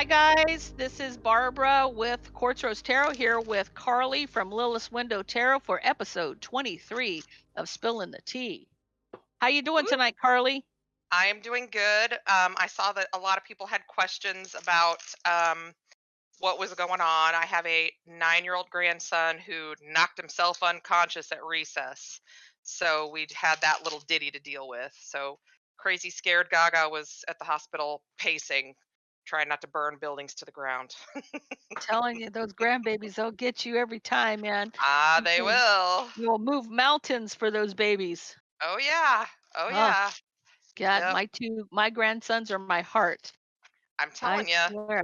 Hi guys, this is Barbara with QuartzRoseTarot here with Carly from Lilith's Window Tarot for episode 23 of Spilling the Tea. How you doing Woo. tonight, Carly? I am doing good. I saw that a lot of people had questions about what was going on. I have a 9-year-old grandson who knocked himself unconscious at recess. So we had that little ditty to deal with. So crazy scared Gaga was at the hospital pacing, trying not to burn buildings to the ground. Telling you, those grandbabies, they'll get you every time, man. Ah, You they will will. you'll move mountains for those babies. Oh yeah. Oh Oh, yeah. God, Yep. my grandsons are my heart. I'm I telling you. swear.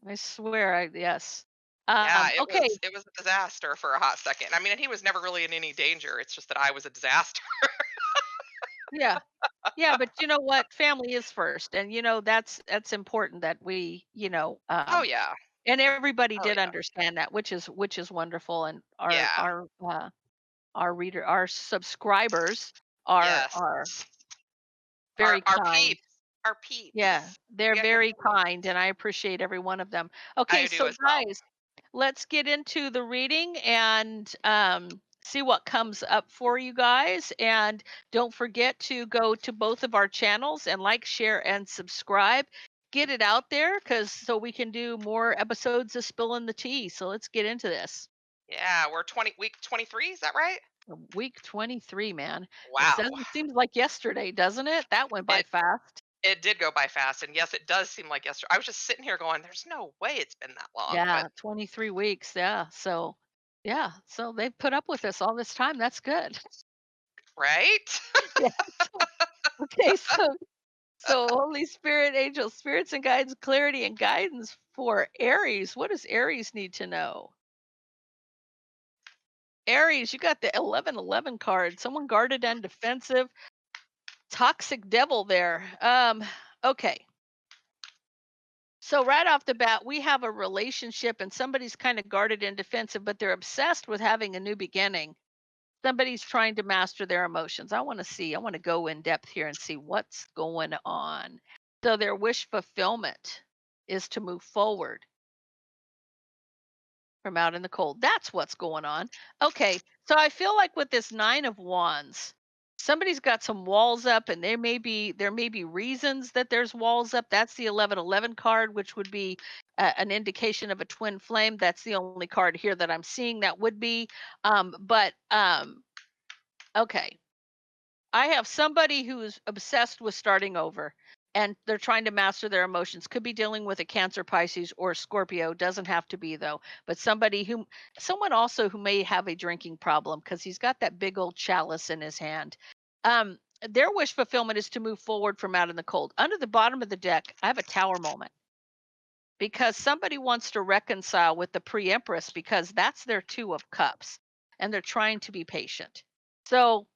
I swear, yes. Yeah, it Okay, was it was a disaster for a hot second. I mean, and he was never really in any danger. It's just that I was a disaster. yeah. Yeah, but you know what? Family is first, and that's important that we, Oh yeah. and everybody Oh did yeah. understand that, which is wonderful, and Yeah. our subscribers are Yes. are Our very our kind. peeps. Our Yeah, peeps. they're We got good very people. kind, and I appreciate every one of them. Okay, I do so as well. guys, let's get into the reading and see what comes up for you guys. And don't forget to go to both of our channels and like, share, and subscribe. Get it out there because so we can do more episodes of Spilling the Tea. So let's get into this. Yeah, we're week 23, is that right? Week 23, man. It Wow. seems like yesterday, doesn't it? That went by It fast. it did go by fast, and yes, it does seem like yesterday. I was just sitting here going, "There's no way it's been that long," but Yeah, 23 weeks. Yeah. So, yeah. So they've put up with us all this time. That's good. right? Yeah. Okay. So Holy Spirit, angels, spirits and guides, clarity and guidance for Aries. What does Aries need to know? Aries, you got the 1111 card. Someone guarded and defensive. Toxic devil there. Okay. So right off the bat, we have a relationship and somebody's kind of guarded and defensive, but they're obsessed with having a new beginning. Somebody's trying to master their emotions. I want to go in depth here and see what's going on. So their wish fulfillment is to move forward from out in the cold. That's what's going on. Okay. So I feel like with this 9 of wands, somebody's got some walls up and there may be reasons that there's walls up. That's the 1111 card, which would be an indication of a twin flame. That's the only card here that I'm seeing that would be but okay. I have somebody who's obsessed with starting over and they're trying to master their emotions. Could be dealing with a Cancer, Pisces, or Scorpio. Doesn't have to be though. But someone also who may have a drinking problem because he's got that big old chalice in his hand. Their wish fulfillment is to move forward from out in the cold. Under the bottom of the deck, I have a tower moment because somebody wants to reconcile with the pre-empress because that's their 2 of cups and they're trying to be patient. So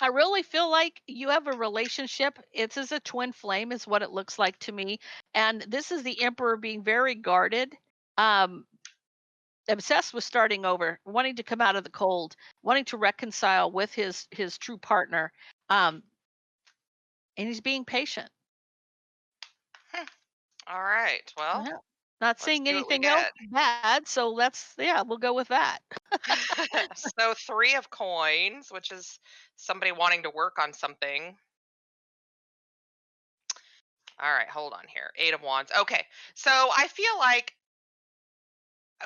I really feel like you have a relationship. It's as a twin flame, is what it looks like to me. And this is the emperor being very guarded, um, obsessed with starting over, wanting to come out of the cold, wanting to reconcile with his true partner, um, and he's being patient. Hmm. All right. Well, Yeah. Not let's seeing see what we anything else get. bad, so we'll go with that. So 3 of coins, which is somebody wanting to work on something. All right, hold on here. 8 of wands. Okay. So I feel like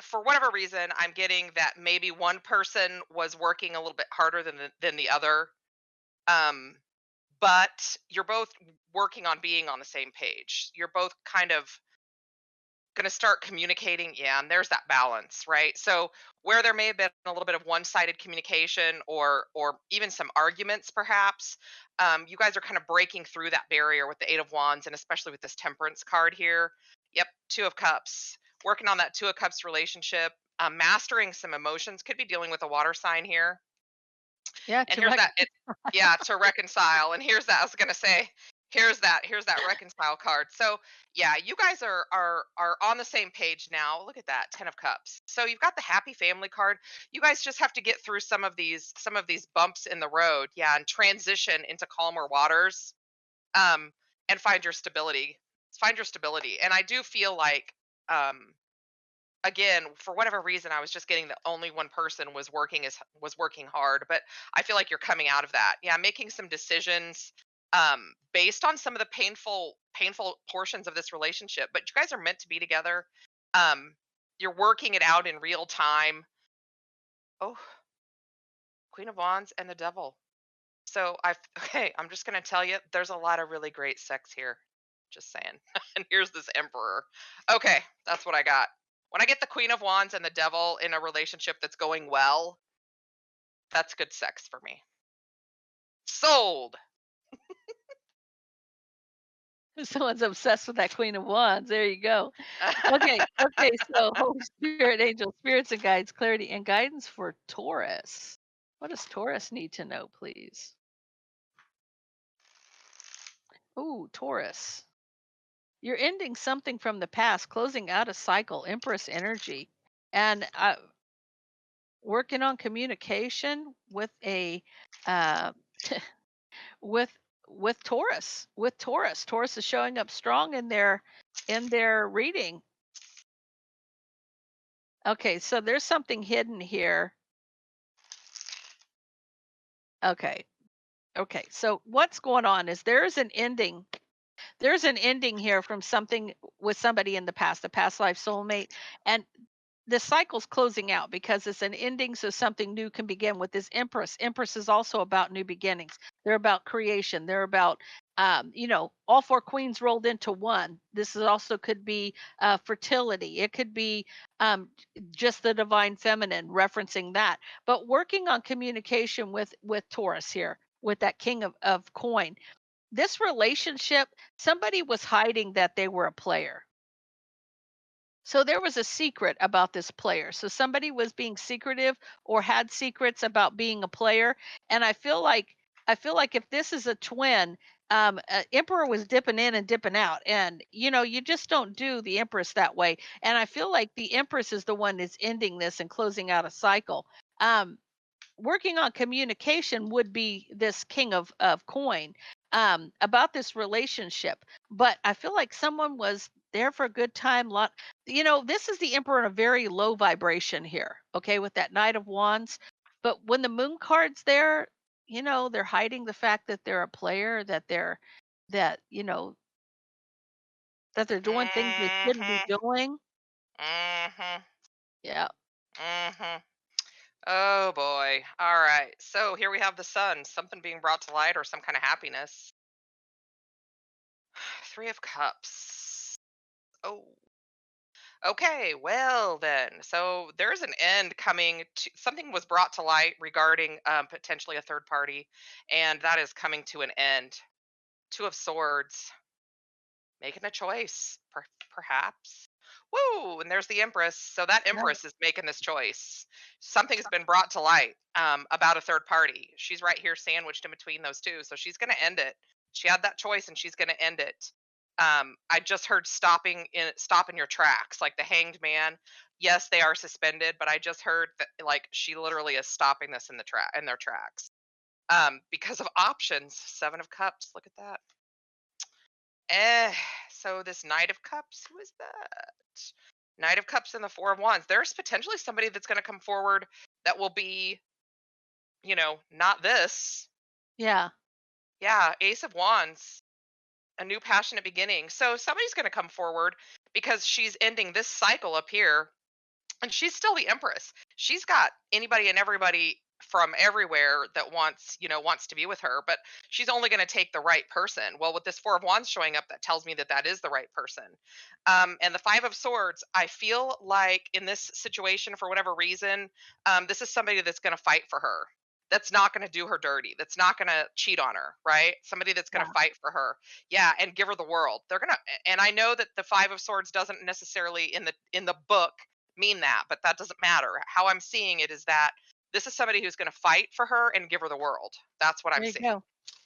for whatever reason, I'm getting that maybe one person was working a little bit harder than the other. Um, but you're both working on being on the same page. You're both kind of going to start communicating. Yeah, and there's that balance, right? So where there may have been a little bit of one-sided communication or even some arguments, perhaps, you guys are kind of breaking through that barrier with the 8 of wands, and especially with this temperance card here. Yep, 2 of cups. Working on that 2 of cups relationship, mastering some emotions. Could be dealing with a water sign here. Yeah, And to here's that it yeah, to reconcile. And here's that I was gonna say, here's that reconcile card. So yeah, you guys are on the same page now. Look at that, 10 of cups. So you've got the happy family card. You guys just have to get through some of these bumps in the road, yeah, and transition into calmer waters, um, and find your stability. find your stability. And I do feel like, um, again, for whatever reason, I was just getting that only one person was working hard, but I feel like you're coming out of that. Yeah, making some decisions based on some of the painful portions of this relationship. But you guys are meant to be together. Um, you're working it out in real time. Oh, Queen of Wands and the Devil. So I've okay, I'm just gonna tell you, there's a lot of really great sex here. Just saying. And here's this Emperor. Okay, that's what I got. When I get the Queen of Wands and the Devil in a relationship that's going well, that's good sex for me. Sold. Someone's obsessed with that Queen of Wands. There you go. Okay. So, Holy Spirit, angels, spirits, and guides, clarity and guidance for Taurus. What does Taurus need to know, please? Ooh, Taurus. You're ending something from the past, closing out a cycle, Empress energy, and working on communication with a uh, with Taurus. With Taurus, Taurus is showing up strong in their reading. Okay, so there's something hidden here. Okay. Okay. So what's going on is there's an ending. There's an ending here from something with somebody in the past, a past life soulmate, and the cycle's closing out because it's an ending so something new can begin with this Empress. Empress is also about new beginnings. They're about creation. They're about all four queens rolled into one. This is also could be fertility. It could be just the divine feminine, referencing that. But working on communication with Taurus here, with that king of coin. This relationship, somebody was hiding that they were a player. So there was a secret about this player. So somebody was being secretive or had secrets about being a player. And I feel like if this is a twin, Emperor was dipping in and dipping out, and you just don't do the Empress that way. And I feel like the Empress is the one that's ending this and closing out a cycle. Working on communication would be this king of coin about this relationship, but I feel like someone was there for a good time. This is the Emperor in a very low vibration here, okay, with that Knight of Wands. But when the moon card's there, they're hiding the fact that they're a player, that that they're doing things they shouldn't be Mhm. doing. Mhm. Yeah. Mhm. Oh boy. All right. So here we have the sun, something being brought to light or some kind of happiness. Three of Cups. Oh. Okay, well then. So there's an end coming to something was brought to light regarding potentially a third party, and that is coming to an end. Two of Swords, making a choice, perhaps. Woo! And there's the Empress. So that Yeah. Empress is making this choice. Something has been brought to light about a third party. She's right here sandwiched in between those two. So she's going to end it. She had that choice and she's going to end it. I just heard stop in your tracks, like the Hanged Man. Yes, they are suspended, but I just heard that like she literally is stopping this in their tracks. Because of options. Seven of Cups. Look at that. Eh, so this Knight of Cups, who is that? Knight of Cups and the Four of Wands. There's potentially somebody that's going to come forward that will be, not this. Yeah. Yeah, Ace of Wands, a new passionate beginning. So somebody's going to come forward because she's ending this cycle up here, and she's still the Empress. She's got anybody and everybody from everywhere that wants to be with her, but she's only going to take the right person. Well, with this Four of Wands showing up, that tells me that that is the right person. And the Five of Swords, I feel like in this situation, for whatever reason, this is somebody that's going to fight for her, that's not going to do her dirty, that's not going to cheat on her, right? Somebody that's going to Yeah. fight for her, yeah, and give her the world. They're going to, and I know that the Five of Swords doesn't necessarily in the book mean that, but that doesn't matter. How I'm seeing it is that this is somebody who's going to fight for her and give her the world. That's what I'm There you seeing. go.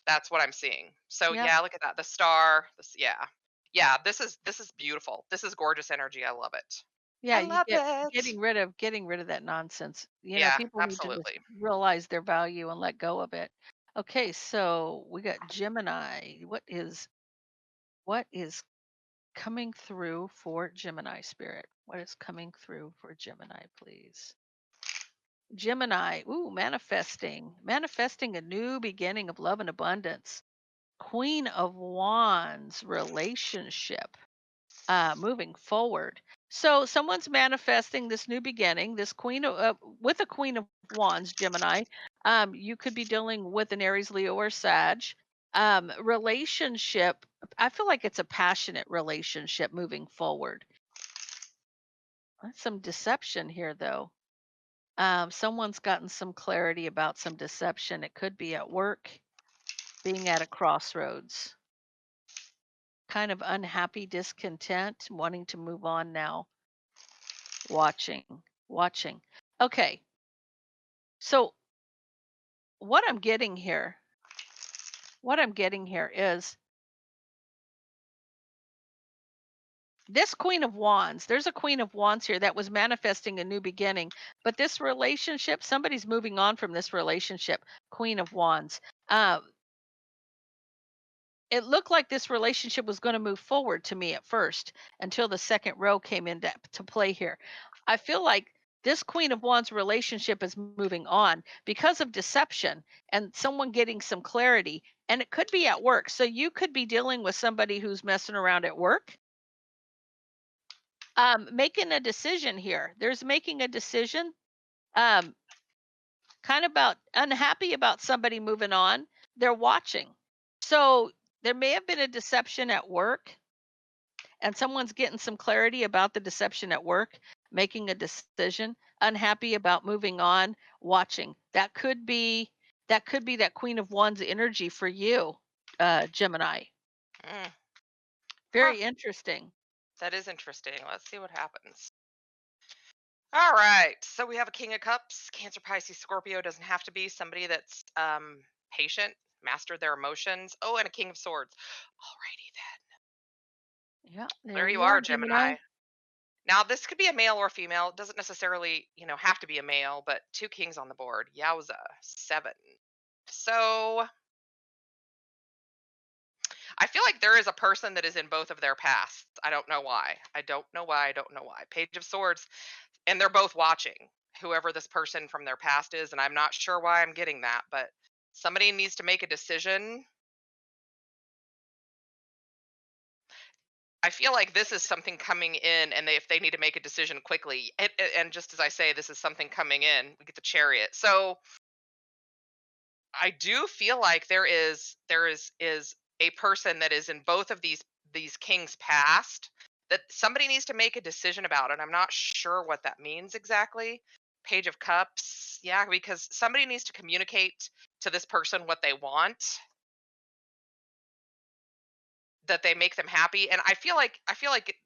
That's what I'm seeing. So Yeah. yeah, look at that. The star. Yeah. Yeah, this is beautiful. This is gorgeous energy. I love it. Yeah, I you love get it. getting rid of that nonsense. Yeah, People need to just absolutely. realize their value and let go of it. Okay, so we got Gemini. What is coming through for Gemini, Spirit? What is coming through for Gemini, please? Gemini, ooh, manifesting a new beginning of love and abundance. Queen of Wands, relationship, moving forward. So someone's manifesting this new beginning, this queen of, with a Queen of Wands, Gemini. You could be dealing with an Aries, Leo, or Sag. Relationship, I feel like it's a passionate relationship moving forward. That's some deception here, though. Someone's gotten some clarity about some deception. It could be at work, being at a crossroads, kind of unhappy, discontent, wanting to move on now. Watching. Okay. So what I'm getting here is this Queen of Wands. There's a Queen of Wands here that was manifesting a new beginning, but this relationship, somebody's moving on from this relationship. Queen of Wands. It looked like this relationship was going to move forward to me at first until the second row came into to play here. I feel like this Queen of Wands relationship is moving on because of deception and someone getting some clarity. And it could be at work. So you could be dealing with somebody who's messing around at work, making a decision here. There's making a decision, um, kind of about unhappy about somebody moving on. They're watching. So there may have been a deception at work and someone's getting some clarity about the deception at work, making a decision, unhappy about moving on, watching. That could be that Queen of Wands energy for you, Gemini. Mm. Huh. Very interesting. That is interesting. Let's see what happens. All right. So we have a King of Cups, Cancer, Pisces, Scorpio. Doesn't have to be somebody that's patient, mastered their emotions. Oh, and a King of Swords. Alrighty then. Yeah, there There you you are, are, Gemini. Gemini. Now this could be a male or female. It doesn't necessarily, have to be a male, but two kings on the board. Yowza. 7. So I feel like there is a person that is in both of their pasts. I don't know why. I don't know why. I don't know why. Page of Swords, and they're both watching whoever this person from their past is, and I'm not sure why I'm getting that, but somebody needs to make a decision. I feel like this is something coming in, and if they need to make a decision quickly, and just as I say, this is something coming in. We get the Chariot. So I do feel like there is a person that is in both of these kings past that somebody needs to make a decision about, and I'm not sure what that means exactly. Page of Cups, yeah, because somebody needs to communicate to this person what they want, that they make them happy, and I feel like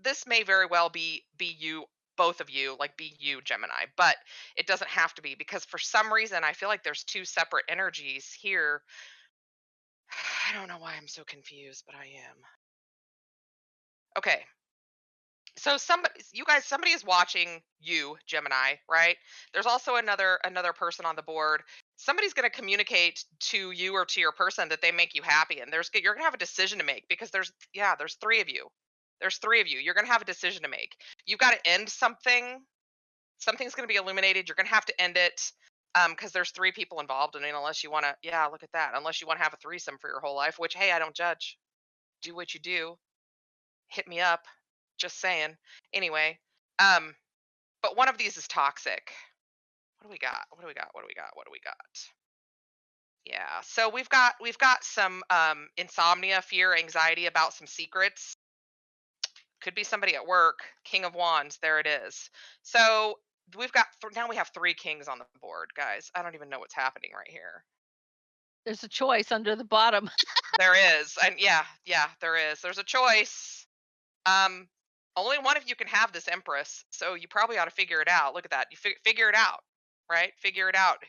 this may very well be you, both of you, like be you, Gemini, but it doesn't have to be, because for some reason I feel like there's two separate energies here. I don't know why I'm so confused, but I am. Okay. So somebody is watching you, Gemini, right? There's also another person on the board. Somebody's going to communicate to you or to your person that they make you happy, and you're going to have a decision to make, because there's 3 of you. There's 3 of you. You're going to have a decision to make. You've got to end something. Something's going to be illuminated. You're going to have to end it, because there's 3 people involved, and unless you want to, yeah, look at that. Unless you want to have a threesome for your whole life, which, hey, I don't judge. Do what you do. Hit me up. Just saying. Anyway, um, but one of these is toxic. What do we got? What do we got? What do we got? What do we got? Yeah. So we've got some insomnia, fear, anxiety about some secrets. Could be somebody at work. King of Wands. There it is. So now we have 3 kings on the board, guys. I don't even know what's happening right here. There's a choice under the bottom. There is, and yeah, there is. There's a choice. Um, Only one of you can have this Empress, so you probably ought to figure it out. Look at that. You figure it out, right? Figure it out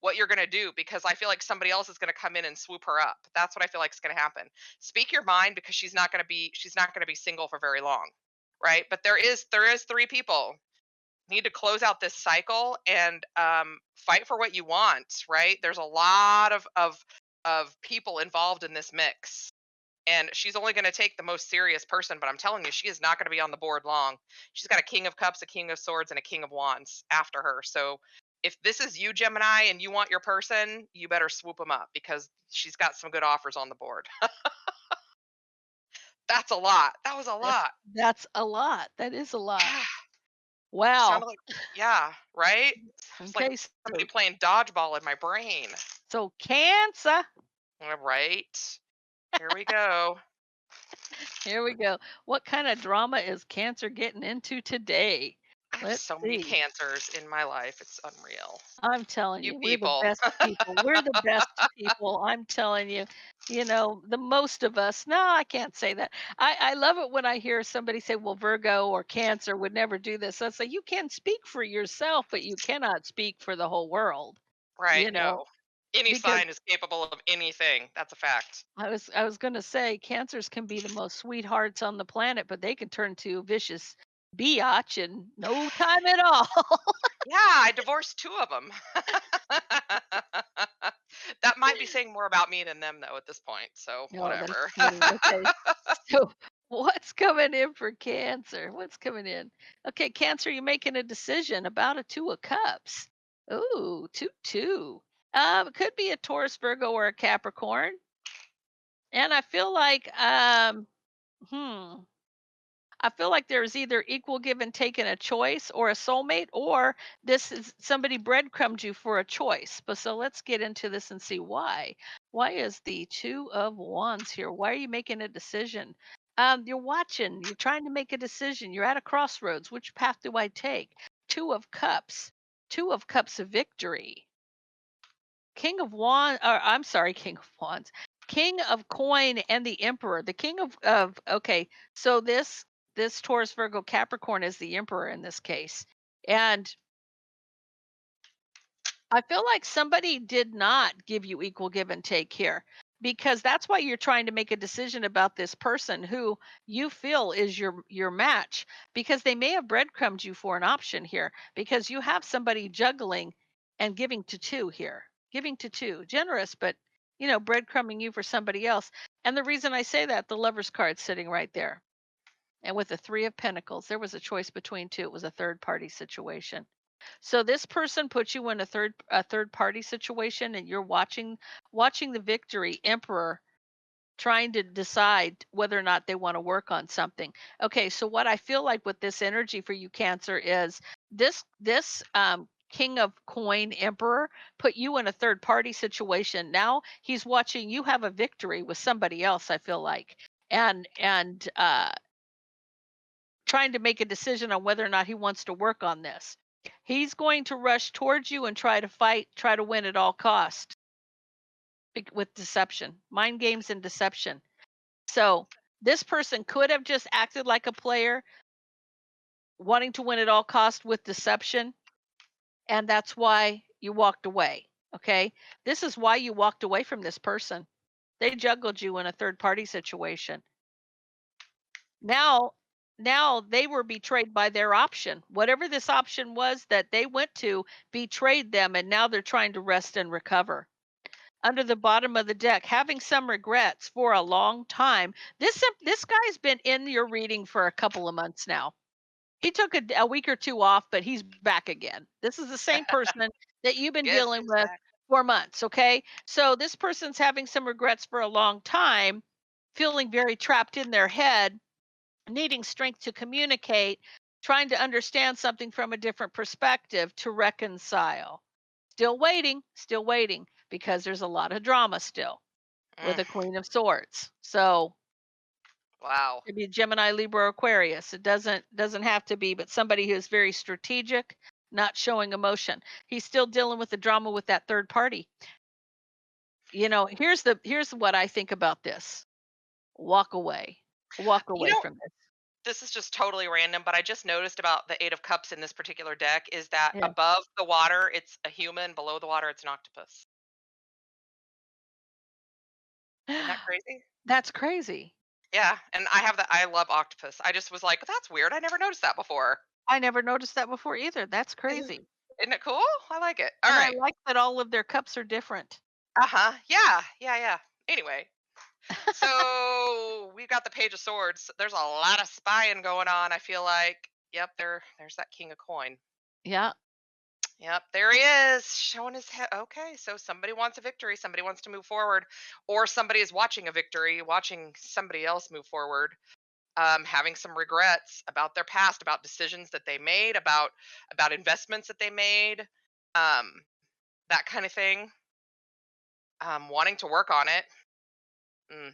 what you're gonna do, because I feel like somebody else is gonna come in and swoop her up. That's what I feel like is gonna happen. Speak your mind, because she's not gonna be single for very long, right? But there is 3 people. Need to close out this cycle and fight for what you want, right? There's a lot of people involved in this mix. and she's only going to take the most serious person, but I'm telling you, she is not going to be on the board long. She's got a King of Cups, a King of Swords, and a King of Wands after her. So if this is you, Gemini, and you want your person, you better swoop them up because she's got some good offers on the board. That's a lot. That was a That's lot. that's a lot. That is a lot. Yeah. Wow. Sounded like, yeah, right? It's like Okay, somebody playing dodgeball in my brain. so Cancer. All right. Here we go. Here we go. What kind of drama is Cancer getting into today? I have Let's so many see. cancers in my life. It's unreal. I'm telling You you, we're the people. best people. We're the best people. I'm telling you, the most of us. No, I can't say that. I love it when I hear somebody say, well, Virgo or Cancer would never do this. I say, you can speak for yourself, but you cannot speak for the whole world, Right, you know, no. Any because sign is capable of anything. That's a fact. I was gonna say cancers can be the most sweethearts on the planet, but they can turn to vicious biatch in no time at all. Yeah, I divorced 2 of them. That might be saying more about me than them though at this point, so No, that's whatever. funny. Okay. So what's coming in for Cancer? What's coming in? Okay, Cancer, you're making a decision about a Two of Cups. Ooh, 2-2. It could be a Taurus, Virgo, or a Capricorn. And I feel like hmm. I feel like there's either equal give and take in a choice or a soulmate, or this is somebody breadcrumbed you for a choice. But so let's get into this and see why. Why is the Two of Wands here? Why are you making a decision? You're watching, you're trying to make a decision. You're at a crossroads. Which path do I take? Two of Cups. Two of Cups of victory. King of Wands, or I'm sorry, King of Wands. King of Coin and the Emperor. The King of okay, so this Taurus Virgo Capricorn is the Emperor in this case. And I feel like somebody did not give you equal give and take here because that's why you're trying to make a decision about this person who you feel is your match because they may have breadcrumbed you for an option here because you have somebody juggling and giving to two here. Giving to two. Generous, but breadcrumbing you for somebody else. And the reason I say that, the Lover's card sitting right there. And with the 3 of Pentacles, there was a choice between two. It was a third party situation. So this person puts you in a third party situation and you're watching the victory emperor trying to decide whether or not they want to work on something. Okay, so what I feel like with this energy for you Cancer is this King of Coin Emperor put you in a third party situation. Now he's watching you have a victory with somebody else, I feel like. And trying to make a decision on whether or not he wants to work on this. He's going to rush towards you and try to fight, try to win at all cost with deception, mind games and deception. So this person could have just acted like a player, wanting to win at all cost with deception, and that's why you walked away. Okay, this is why you walked away from this person. They juggled you in a third party situation. Now they were betrayed by their option. Whatever this option was that they went to betrayed them, and now they're trying to rest and recover. Under the bottom of the deck, having some regrets for a long time. This guy's been in your reading for a couple of months now. He took a week or two off, but he's back again. This is the same person that you've been Guess dealing who's with back? for months, okay? So this person's having some regrets for a long time, feeling very trapped in their head, needing strength to communicate, trying to understand something from a different perspective to reconcile. Still waiting because there's a lot of drama still with Mm, a Queen of Swords. So wow. it could be Gemini, Libra, or Aquarius. It doesn't have to be, but somebody who's very strategic, not showing emotion. He's still dealing with the drama with that third party. Here's what I think about this. Walk away. Walk You away know, from this. this is just totally random, but I just noticed about the 8 of Cups in this particular deck is that Yeah. above the water, it's a human, below the water, it's an octopus. Isn't that crazy? That's crazy. Yeah, and I love octopus. I just was like, "That's weird. I never noticed that before." I never noticed that before either. That's Isn't crazy. isn't it cool? I like it. All And I right. like that all of their cups are different. Uh-huh. Yeah. Yeah, yeah. Anyway, So we've got the Page of Swords. There's a lot of spying going on, I feel like. Yep, there's that King of Coin. Yeah. Yep, there he is, showing his head. Okay, so somebody wants a victory, somebody wants to move forward, or somebody is watching a victory, watching somebody else move forward, having some regrets about their past, about decisions that they made, about investments that they made, um, that kind of thing. Wanting to work on it. Mm,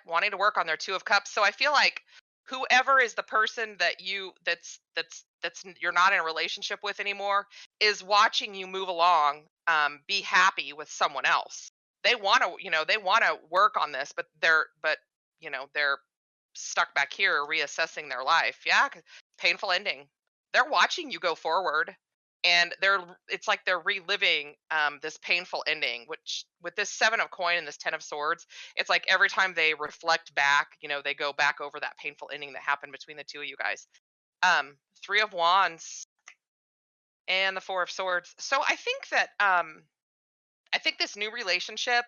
wanting to work on their Two of Cups. So I feel like whoever is the person that you're not in a relationship with anymore is watching you move along, be happy with someone else. They want to work on this, but they're stuck back here reassessing their life. Yeah, painful ending. They're watching you go forward, and it's like they're reliving this painful ending, which with this Seven of Coin and this Ten of Swords, it's like every time they reflect back, they go back over that painful ending that happened between the two of you guys. Three of Wands and the Four of Swords. So I think this new relationship,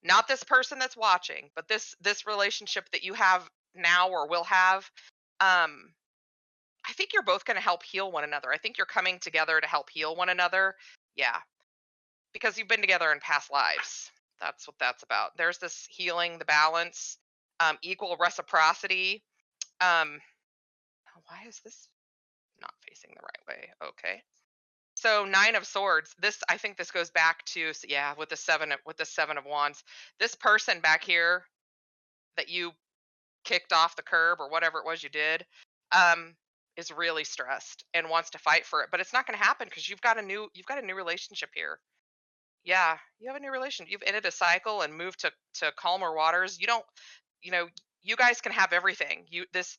not this person that's watching, but this relationship that you have now or will have, um I think you're both going to help heal one another. I think you're coming together to help heal one another. Yeah, because you've been together in past lives. That's what that's about. There's this healing, the balance, equal reciprocity. Um, why is this not facing the right way? Okay. So Nine of Swords. I think this goes back to, yeah, with the Seven of Wands. This person back here that you kicked off the curb or whatever it was you did, um, is really stressed and wants to fight for it. But it's not going to happen because you've got a new relationship here. Yeah, you have a new relation. You've ended a cycle and moved to calmer waters. You don't, you know, you guys can have everything. This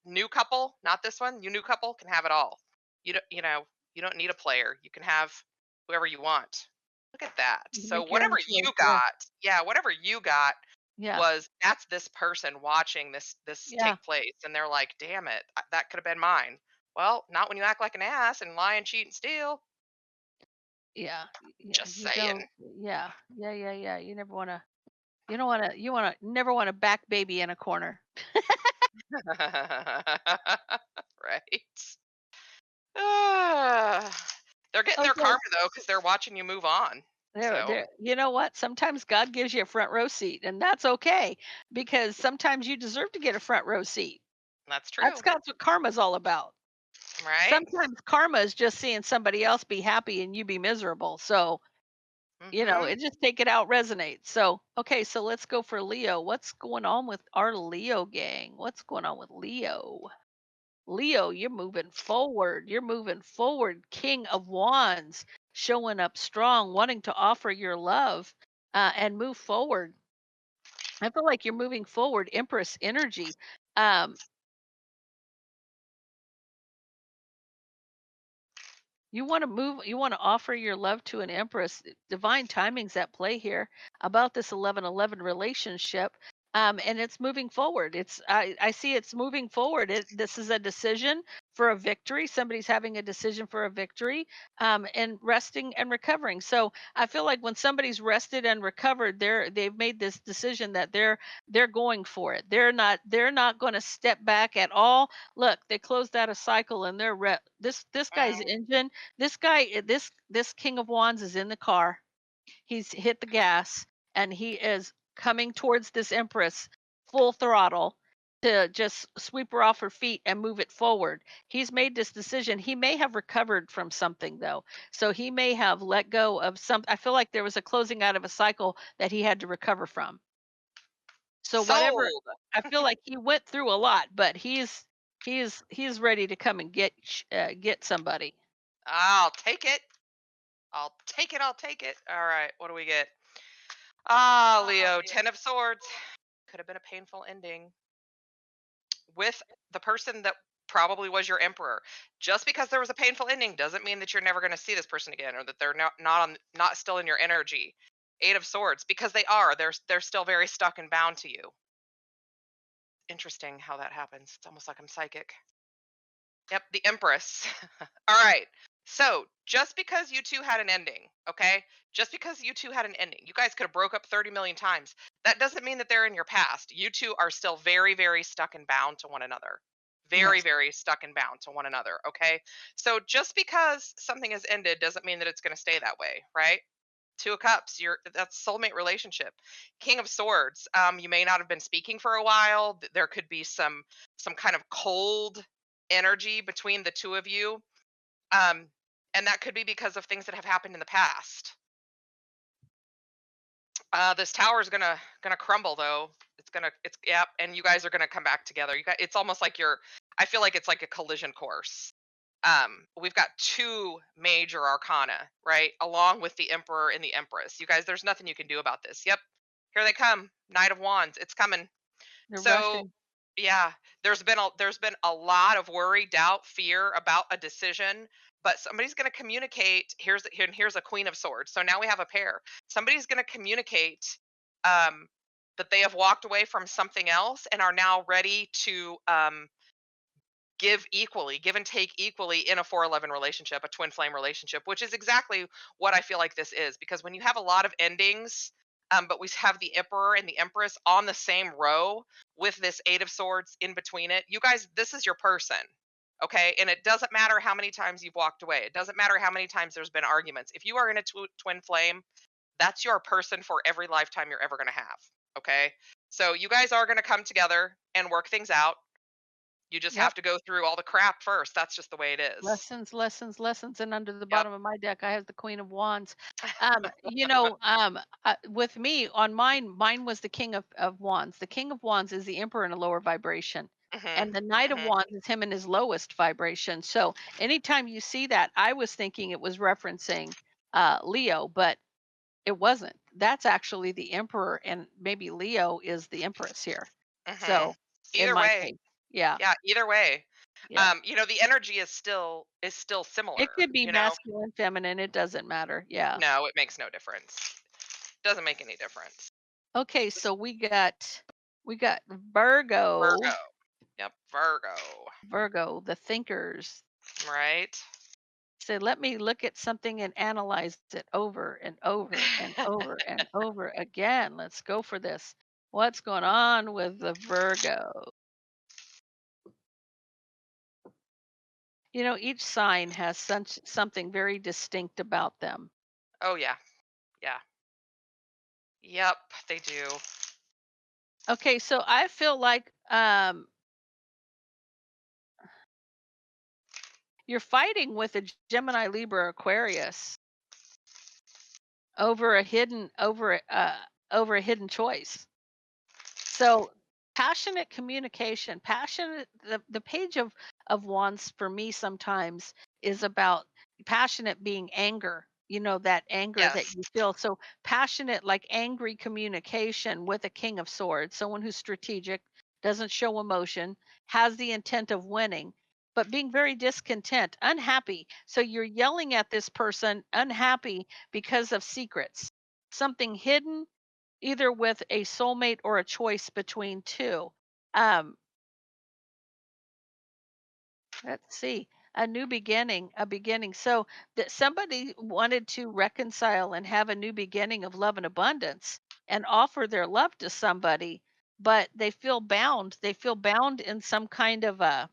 new couple, not this one, you new couple can have it all. You don't need a player. You can have whoever you want. Look at that. You So make your whatever own you choice. Yeah. got, yeah, whatever you got Yeah. that's this person watching this Yeah. take place, and they're like, "Damn it, that could have been mine." Well, not when you act like an ass and lie and cheat and steal. Yeah. Yeah. Just You saying. don't. Yeah. Yeah. Yeah. Yeah. You never want to. You don't want to. You want to never want to back baby in a corner. Right. Ah, they're getting their Okay. karma though because they're watching you move on. So There. You know what? Sometimes God gives you a front row seat, and that's okay because sometimes you deserve to get a front row seat. that's true, That's what karma's all about. right? Sometimes karma is just seeing somebody else be happy and you be miserable. So, Hmm. it just take it out resonates. So, okay, so let's go for Leo. What's going on with our Leo gang? What's going on with Leo? Leo, you're moving forward. You're moving forward. King of Wands, showing up strong, wanting to offer your love and move forward. I feel like you're moving forward. Empress energy. Um, You want to move, you want to offer your love to an empress. Divine timing's at play here about this 11-11 relationship. And it's moving forward. I see it's moving forward. This is a decision for a victory. Somebody's having a decision for a victory, and resting and recovering. So I feel like when somebody's rested and recovered, they've made this decision that they're going for it. They're not going to step back at all. Look, they closed out a cycle and this guy's Mm. engine, this King of Wands is in the car. He's hit the gas and he is coming towards this Empress full throttle to just sweep her off her feet and move it forward. He's made this decision. He may have recovered from something though. So he may have let go of some. I feel like there was a closing out of a cycle that he had to recover from. So whatever, Sold. I feel like he went through a lot, but he's ready to come and get somebody. I'll take it. I'll take it. I'll take it. All right. What do we get? Ah, Leo, Ten of Swords. Could have been a painful ending with the person that probably was your emperor. Just because there was a painful ending doesn't mean that you're never going to see this person again, or that they're not still in your energy. Eight of Swords, because they are. They're still very stuck and bound to you. Interesting how that happens. It's almost like I'm psychic. Yep, the Empress. All right. So, just because you two had an ending, okay? Just because you two had an ending, you guys could have broke up 30 million times. That doesn't mean that they're in your past. You two are still very, very stuck and bound to one another. Very, Yes. very stuck and bound to one another. Okay. So just because something has ended doesn't mean that it's going to stay that way, right? Two of Cups, that's soulmate relationship. King of Swords, you may not have been speaking for a while. There could be some kind of cold energy between the two of you, um, and that could be because of things that have happened in the past. This tower is gonna crumble though. It's yep, and you guys are gonna come back together. You guys, it's almost like you're. I feel like it's like a collision course. We've got two major arcana, right, along with the Emperor and the Empress. You guys, there's nothing you can do about this. Yep, here they come. Knight of Wands. It's coming. They're So rushing. yeah, there's been a lot of worry, doubt, fear about a decision, but somebody's going to communicate. Here's a Queen of Swords. So now we have a pair. Somebody's going to communicate um, that they have walked away from something else and are now ready to give and take equally in a 411 relationship, a twin flame relationship, which is exactly what I feel like this is. Because when you have a lot of endings, but we have the Emperor and the Empress on the same row with this Eight of Swords in between it, you guys, this is your person. Okay. And it doesn't matter how many times you've walked away, it doesn't matter how many times there's been arguments. If you are in a twin flame, that's your person for every lifetime you're ever going to have. Okay. So you guys are going to come together and work things out. You just Yep. have to go through all the crap first. That's just the way it is. Lessons, lessons, lessons, and under the Yep. bottom of my deck, I have the Queen of Wands. With me on mine was the King of Wands. The King of Wands is the Emperor in a lower vibration, Mhm. and the Knight of Mhm. Wands is him in his lowest vibration. So anytime you see that, I was thinking it was referencing Leo, but it wasn't. That's actually the Emperor, and maybe Leo is the Empress here. Mhm. So in Either my way. case, yeah, Yeah, either way. yeah. The energy is still It similar, could be masculine, feminine, it doesn't matter. Yeah. No, it makes no difference. Doesn't make any difference. Okay, so we got Virgo, Virgo. Yep, Virgo. Virgo, the thinkers. Right? Said, let me look at something and analyze it over and over and over and over again. Let's go for this. What's going on with the Virgo? Each sign has something very distinct about them. Oh yeah. Yeah. Yep, they do. Okay, so I feel like you're fighting with a Gemini, Libra, Aquarius over a hidden choice. So passionate communication, passionate the page of wands for me sometimes is about passionate being anger, that anger that Yes. you feel. So passionate, like angry communication with a king of swords, someone who's strategic, doesn't show emotion, has the intent of winning, but being very discontent, unhappy. So you're yelling at this person, unhappy because of secrets, something hidden, either with a soulmate or a choice between two. Um, let's see, a new beginning, a beginning. So that somebody wanted to reconcile and have a new beginning of love and abundance and offer their love to somebody, but they feel bound. They feel bound in some kind of a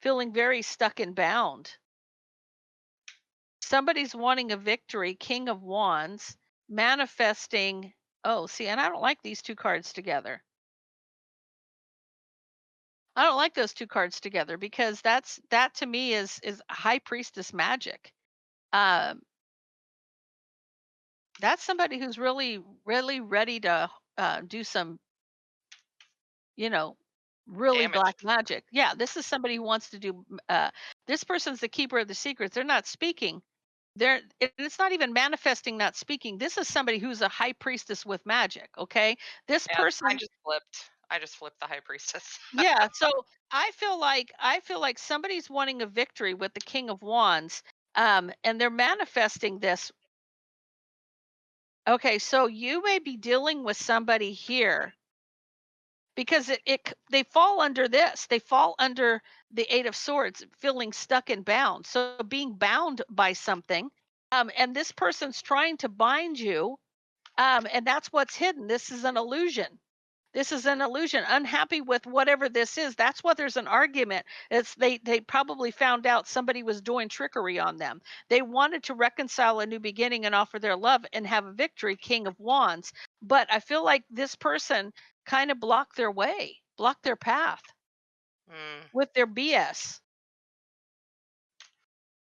feeling very stuck and bound. Somebody's wanting a victory, King of Wands, manifesting. Oh, see, and I don't like these two cards together. I don't like those 2 cards together because that to me is high priestess magic. Um, that's somebody who's really, really ready to do some, you know, really Damage. black magic. Yeah, this is somebody who wants to do. This person's the keeper of the secrets. They're not speaking. It's not even manifesting, not speaking. This is somebody who's a high priestess with magic. Okay, this Yeah, mine person. just flipped. I just flipped the high priestess. Yeah, so I feel like somebody's wanting a victory with the King of Wands, and they're manifesting this. Okay, so you may be dealing with somebody here because they fall under this. They fall under the Eight of Swords, feeling stuck and bound. So being bound by something, and this person's trying to bind you. And that's what's hidden. This is an illusion. This is an illusion. Unhappy with whatever this is. That's what there's an argument. It's they probably found out somebody was doing trickery on them. They wanted to reconcile a new beginning and offer their love and have a victory, King of Wands. But I feel like this person kind of blocked their way, blocked their path Mm, with their BS.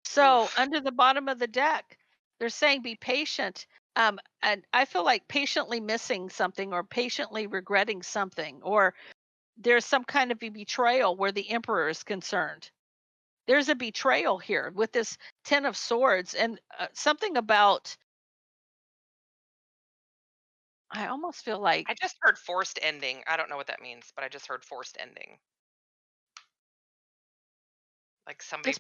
So oof. under the bottom of the deck, they're saying be patient. And I feel like patiently missing something or patiently regretting something, or there's some kind of a betrayal where the emperor is concerned. There's a betrayal here with this 10 of swords and something about, I almost feel I like just heard forced ending. I don't know what that means, but I just heard forced ending. Like somebody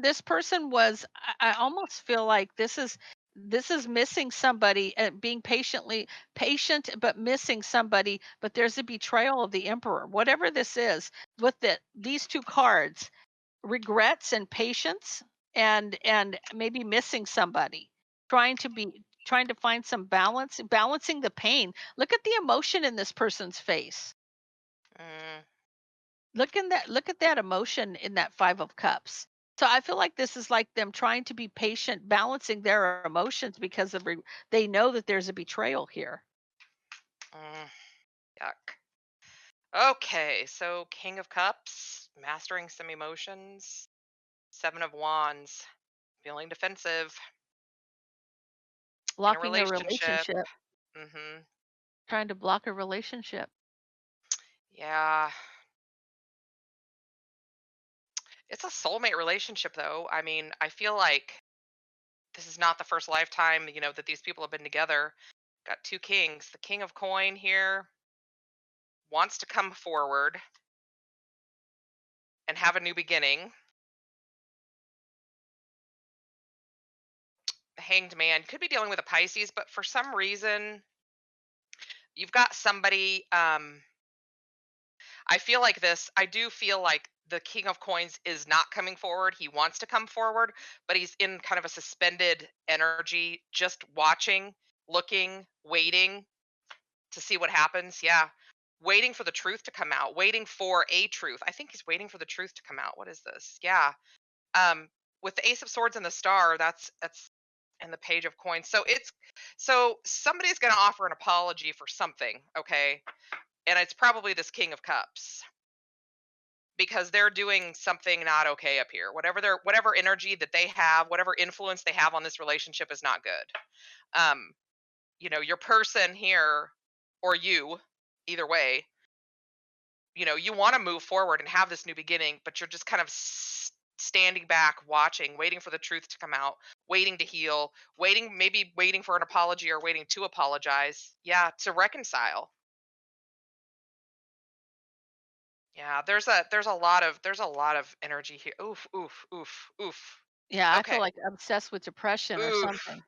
this person was, I almost feel like this is missing somebody and being patient but missing somebody, but there's a betrayal of the emperor, whatever this is, with these two cards, regrets and patience, and maybe missing somebody, trying to find some balance, balancing the pain. Look at the emotion in this person's face. mm, Look at that emotion in that 5 of cups. So I feel like this is like them trying to be patient, balancing their emotions because they know that there's a betrayal here. mm, yuck. Okay, so King of Cups, mastering some emotions, Seven of Wands, feeling defensive in a Blocking a relationship. relationship, Mhm. trying to block a relationship. Yeah. It's a soulmate relationship though. I mean, I feel like this is not the first lifetime, that these people have been together. Got two kings. The king of coin here wants to come forward and have a new beginning. The hanged man could be dealing with a Pisces, but for some reason, you've got somebody I feel like this. I do feel like the king of coins is not coming forward. He wants to come forward, but he's in kind of a suspended energy, just watching, looking, waiting to see what happens. Yeah. Waiting for the truth to come out, waiting for a truth. I think he's waiting for the truth to come out. What is this? Yeah. Um with the ace of swords and the star, that's and the page of coins. So somebody's going to offer an apology for something, okay? And it's probably this king of cups because they're doing something not okay up here. Whatever energy that they have, whatever influence they have on this relationship is not good. Um, your person here or you, either way, you want to move forward and have this new beginning, but you're just kind of standing back, watching, waiting for the truth to come out, waiting to heal, maybe waiting for an apology or waiting to apologize. Yeah, to reconcile. Yeah, there's a lot of energy here. Oof, oof, oof, oof. Yeah, I feel Okay. like obsessed with depression or Oof. something.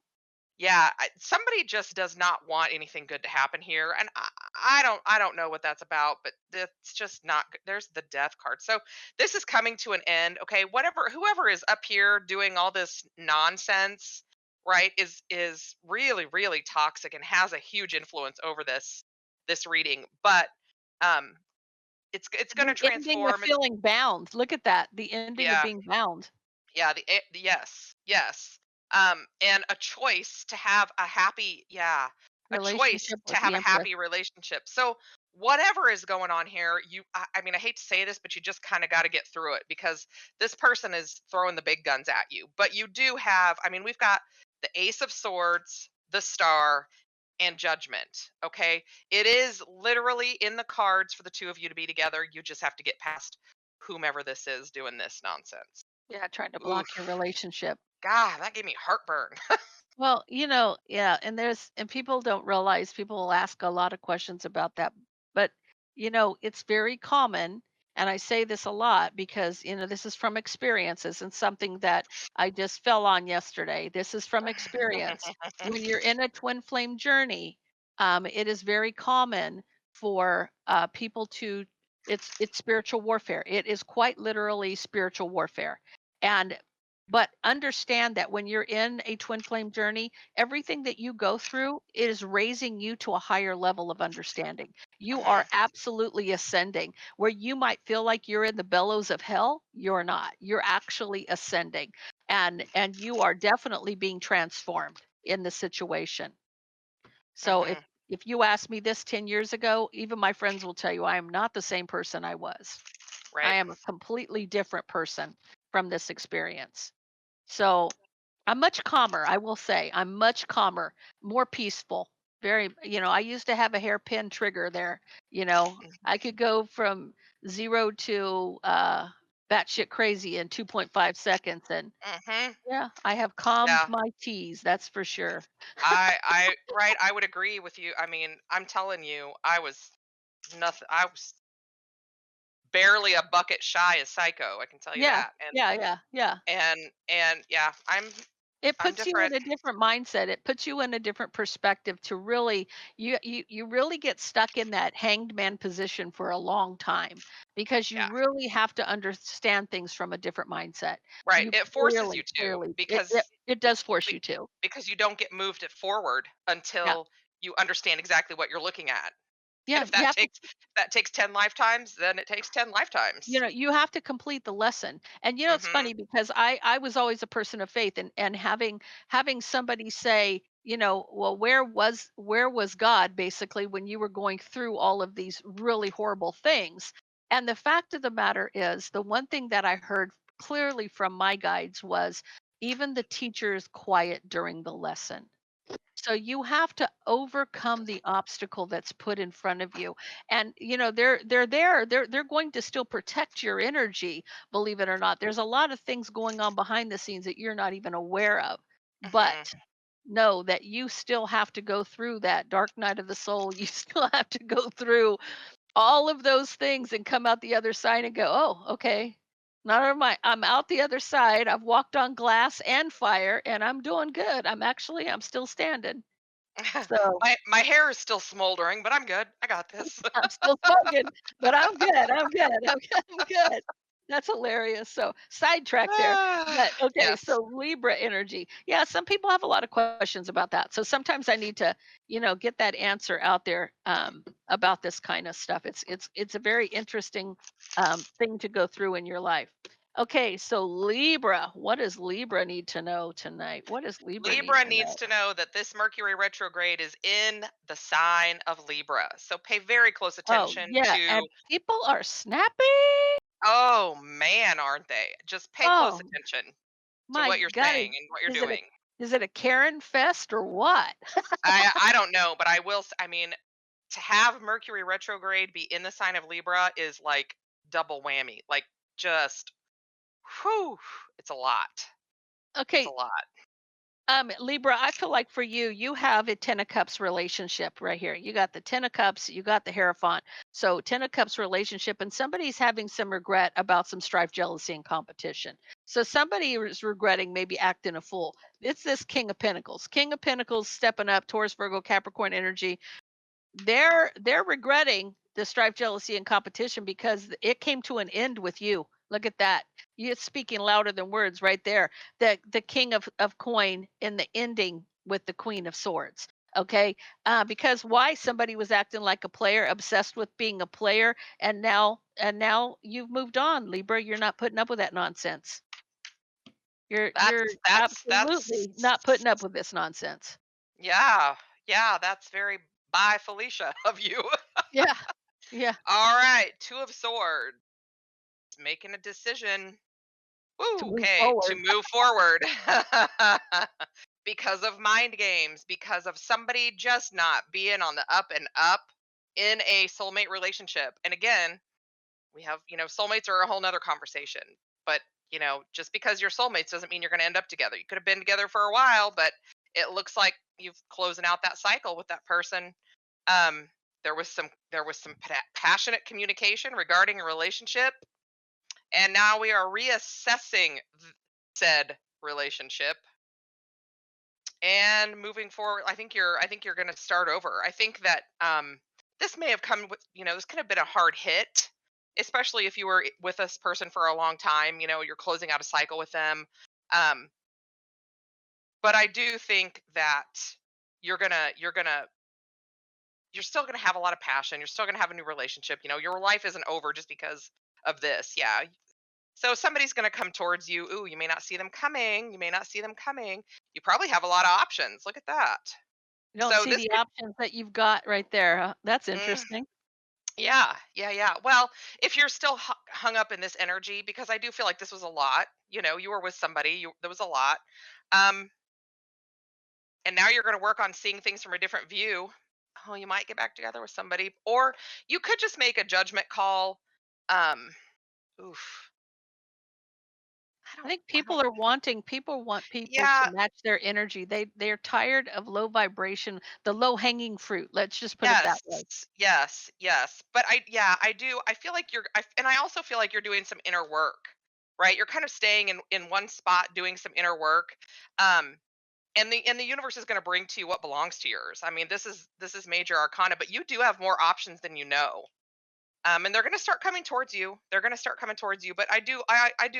Yeah, somebody just does not want anything good to happen here, and I don't know what that's about, but it's just not good. There's the death card. So this is coming to an end. Okay, whoever is up here doing all this nonsense, right, is really really toxic and has a huge influence over this reading. But um, it's going to The ending of transform. It's feeling bound. Look at that. The ending of yeah. being bound. Yeah, yes, yes. And a choice to have a happy, yeah, a choice Relationship to with the have a empress. happy relationship. So whatever is going on here, I mean, I hate to say this, but you just kind of got to get through it because this person is throwing the big guns at you. But you do have, I mean, we've got the Ace of Swords, the Star, and Judgment. Okay. It is literally in the cards for the two of you to be together. You just have to get past whomever this is doing this nonsense. Yeah, trying to block your Oof. relationship. God, that gave me heartburn. Well, yeah, and people don't realize, people will ask a lot of questions about that. But, it's very common, and I say this a lot because, this is from experiences and something that I just fell on yesterday. This is from experience. When you're in a twin flame journey, it is very common for people to, it's spiritual warfare. It is quite literally spiritual warfare. And But understand that when you're in a twin flame journey, everything that you go through is raising you to a higher level of understanding. You are Mhm. absolutely ascending. Where you might feel like you're in the bellows of hell, you're not. You're actually ascending. And you are definitely being transformed in the situation. So Mhm. if you asked me this 10 years ago, even my friends will tell you I am not the same person I was. I Right. am a completely different person from this experience. So I'm much calmer, I will say. I'm much calmer, more peaceful. Very, I used to have a hairpin trigger there. I could go from 0 to batshit crazy in 2.5 seconds. And Mhm. yeah, I have calmed Yeah. my T's, that's for sure. Right, I would agree with you. I mean, I'm telling you, I was nothing. I was barely a bucket shy of psycho. I can tell you Yeah, that. And yeah, yeah, yeah. yeah, It I'm puts you in different. a different mindset. It puts you in a different perspective to really you really get stuck in that hanged man position for a long time because you Yeah. really have to understand things from a different mindset. Right. You It forces clearly, you to clearly it because it does force be- you to. because you don't get moved it forward Yeah. until you understand exactly what you're looking at. And Yeah, if you have to. that takes 10 lifetimes, then it takes 10 lifetimes. You have to complete the lesson. And it's Mhm. funny because I was always a person of faith, and having somebody say, well, where was God basically when you were going through all of these really horrible things? And the fact of the matter is, the one thing that I heard clearly from my guides was even the teacher is quiet during the lesson. So you have to overcome the obstacle that's put in front of you. And they're there. They're going to still protect your energy, believe it or not. There's a lot of things going on behind the scenes that you're not even aware of. Mhm. But know that you still have to go through that dark night of the soul. You still have to go through all of those things and come out the other side and go, "Oh, okay. Not my I'm out the other side. I've walked on glass and fire and I'm doing good. I'm still standing." So, My hair is still smoldering, but I'm good. I got this. I'm still smoking, but I'm good. I'm good. I'm good. I'm good. That's hilarious. So, sidetrack there. But okay, Yes. so Libra energy. Yeah, some people have a lot of questions about that. So sometimes I need to, get that answer out there about this kind of stuff. It's a very interesting thing to go through in your life. Okay, so Libra, what does Libra need to know tonight? What does Libra need Libra to needs know? to know that this Mercury retrograde is in the sign of Libra. So pay very close Oh, attention yeah, to, and people are snappy. oh man, aren't they? Just pay close Oh, attention to my what you're God, saying and what you're is it a doing. is it a Karen fest or what? I don't know, but I mean, to have Mercury retrograde be in the sign of Libra is like double whammy. Like just whew, it's a lot. It's a Okay, lot. Libra, I feel like for you, you have a Ten of Cups relationship right here. You got the Ten of Cups, you got the Hierophant. So Ten of Cups relationship, and somebody's having some regret about some strife, jealousy, and competition. So somebody is regretting maybe acting a fool. It's this King of Pentacles. King of Pentacles stepping up, Taurus, Virgo, Capricorn energy. They're regretting the strife, jealousy, and competition because it came to an end with you. Look at that. It's speaking louder than words right there. The king of coin in the ending with the queen of swords. Okay. Because why somebody was acting like a player, obsessed with being a player, and now you've moved on, Libra. You're not putting up with that nonsense. You're That's absolutely not putting up with this nonsense. yeah. Yeah, that's very bye Felicia of you. Yeah. Yeah. All right, 2 of swords, making a decision. To Woo, move okay, to forward. move forward. Because of mind games, because of somebody just not being on the up and up in a soulmate relationship. And again, we have, soulmates are a whole nother conversation. But, just because you're soulmates doesn't mean you're going to end up together. You could have been together for a while, but it looks like you've closing out that cycle with that person. Um, there was some passionate communication regarding a relationship, and now we are reassessing said relationship and moving forward. I think you're going to start over. I think that this may have come with, this could have been a hard hit, especially if you were with this person for a long time. You're closing out a cycle with them. Um, but I do think that you're still gonna have a lot of passion. You're still gonna have a new relationship. You know, your life isn't over just because of this. Yeah. So somebody's gonna come towards you. Ooh, you may not see them coming. You may not see them coming. You probably have a lot of options. Look at that. You don't So see this the could options that you've got right there, huh? That's mm, interesting. yeah, yeah, yeah. Well, if you're still hung up in this energy, because I do feel like this was a lot. You know, you were with somebody. There was a lot. Um, and now you're going to work on seeing things from a different view. Oh, you might get back together with somebody, or you could just make a judgment call. Um, oof. I think I don't. people want people to Yeah. match their energy. They're tired of low vibration, the low hanging fruit. Let's just put it that Yes. way. Yes. Yes. But yeah, I do. I feel like and I also feel like you're doing some inner work, right? You're kind of staying in one spot, doing some inner work. Um, and the universe is going to bring to you what belongs to yours. I mean, this is major arcana, but you do have more options than you know. And they're going to start coming towards you. They're going to start coming towards you. But I do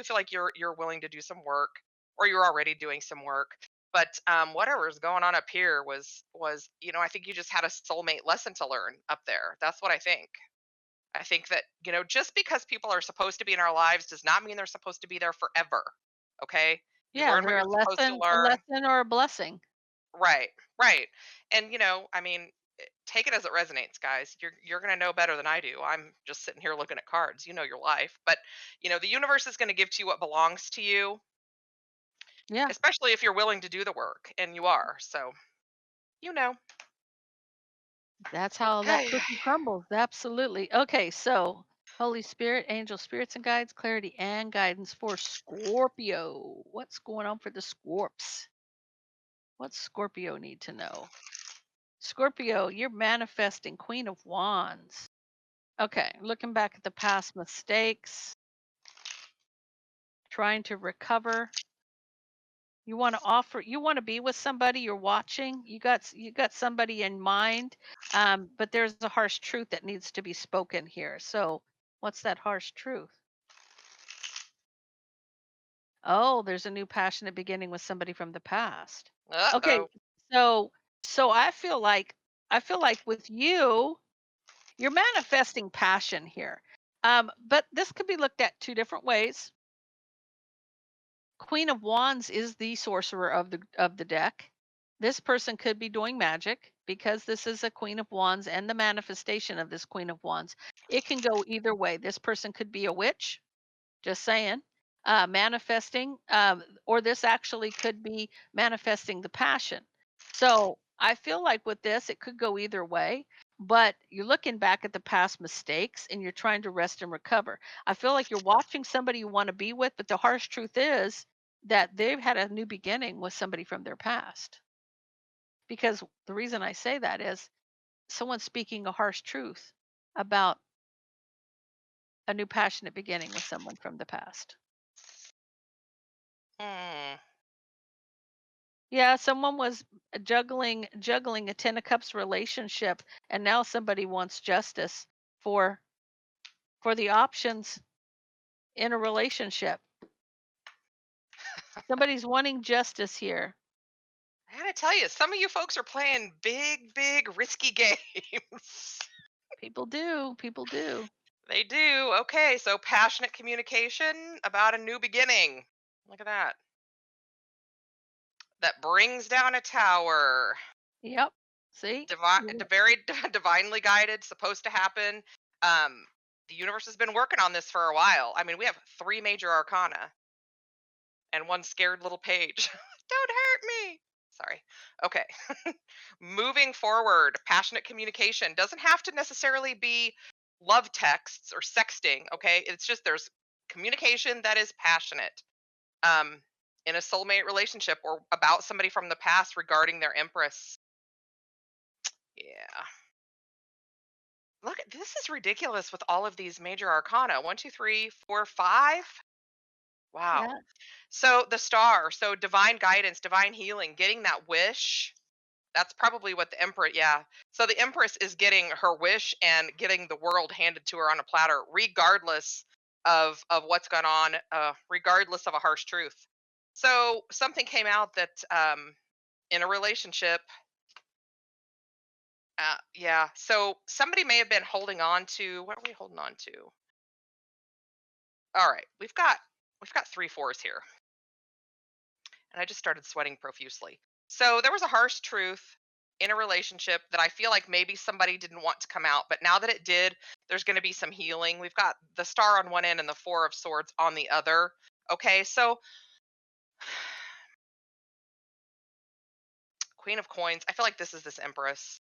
feel like you're willing to do some work, or you're already doing some work. But whatever's going on up here was I think you just had a soulmate lesson to learn up there. That's what I think. I think that just because people are supposed to be in our lives does not mean they're supposed to be there forever. Okay, you Yeah, learn what they're you're supposed to a learn. lesson or a blessing. Right, right. And I mean, take it as it resonates, guys. You're going to know better than I do. I'm just sitting here looking at cards. You know your life, but the universe is going to give to you what belongs to you, Yeah, especially if you're willing to do the work, and you are. So, you know. that's how that Hey. cookie crumbles. Absolutely. Okay, so Holy Spirit, angel spirits and guides, clarity and guidance for Scorpio. What's going on for the Scorps? What's Scorpio need to know? Scorpio, you're manifesting Queen of Wands. Okay, looking back at the past mistakes, trying to recover. You want to be with somebody, you're watching, you got somebody in mind, but there's a harsh truth that needs to be spoken here. So, what's that harsh truth? Oh, there's a new passionate beginning with somebody from the past. Okay, Uh-oh. so I feel like with you, you're manifesting passion here. But this could be looked at two different ways. Queen of Wands is the sorcerer of the deck. This person could be doing magic because this is a Queen of Wands and the manifestation of this Queen of Wands. It can go either way. This person could be a witch, just saying, manifesting, or this actually could be manifesting the passion. So I feel like with this, it could go either way, but you're looking back at the past mistakes and you're trying to rest and recover. I feel like you're watching somebody you want to be with, but the harsh truth is that they've had a new beginning with somebody from their past. Because the reason I say that is someone's speaking a harsh truth about a new passionate beginning with someone from the past. Hmm. Yeah, someone was juggling a 10 of cups relationship, and now somebody wants justice for the options in a relationship. Somebody's wanting justice here. I gotta tell you, some of you folks are playing big, big, risky games. People do. People do. They do. Okay, so passionate communication about a new beginning. Look at that. That brings down a tower. Yep. See? Very divinely guided, supposed to happen. Um, the universe has been working on this for a while. I mean, we have 3 major arcana and 1 scared little page. Don't hurt me. Sorry. Okay. Moving forward, passionate communication doesn't have to necessarily be love texts or sexting, okay? It's just there's communication that is passionate. Um, in a soulmate relationship or about somebody from the past regarding their empress. Yeah. Look, this is ridiculous with all of these major arcana. One, two, three, four, five. Wow. Yeah. So the star, so divine guidance, divine healing, getting that wish. That's probably what the emperor, yeah. So the empress is getting her wish and getting the world handed to her on a platter, regardless of what's gone on, regardless of a harsh truth. So something came out that in a relationship, yeah. So somebody may have been holding on to, what are we holding on to? All right, we've got 3 4s here, and I just started sweating profusely. So there was a harsh truth in a relationship that I feel like maybe somebody didn't want to come out, but now that it did, there's going to be some healing. We've got the star on one end and the 4 of swords on the other. Okay, so Queen of Coins. I feel like this is this Empress,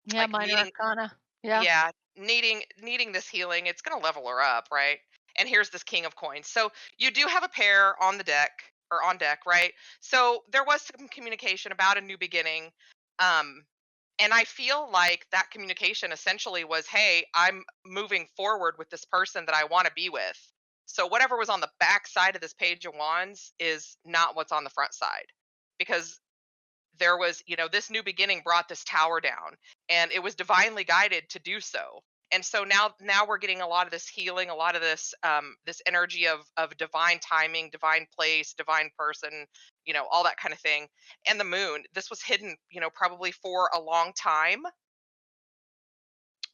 Yeah, like minor needing, arcana. Yeah. yeah, needing this healing. It's going to level her up, right? And here's this King of Coins. So you do have a pair on the deck or on deck, right? So there was some communication about a new beginning. Um and I feel like that communication essentially was, "Hey, I'm moving forward with this person that I want to be with." So whatever was on the back side of this page of wands is not what's on the front side. Because there was, this new beginning brought this tower down, and it was divinely guided to do so. And so now we're getting a lot of this healing, a lot of this energy of divine timing, divine place, divine person, all that kind of thing. And the moon, this was hidden, probably for a long time,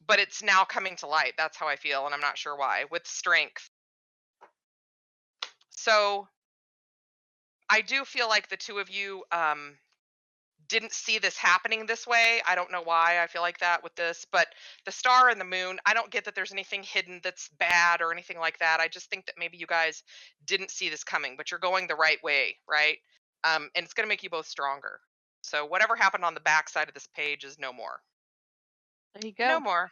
but it's now coming to light. That's how I feel, and I'm not sure why, with strength. So I do feel like the two of you didn't see this happening this way. I don't know why I feel like that with this, but the star and the moon, I don't get that there's anything hidden that's bad or anything like that. I just think that maybe you guys didn't see this coming, but you're going the right way, right? And it's going to make you both stronger. So whatever happened on the back side of this page is no more. There you No go. more.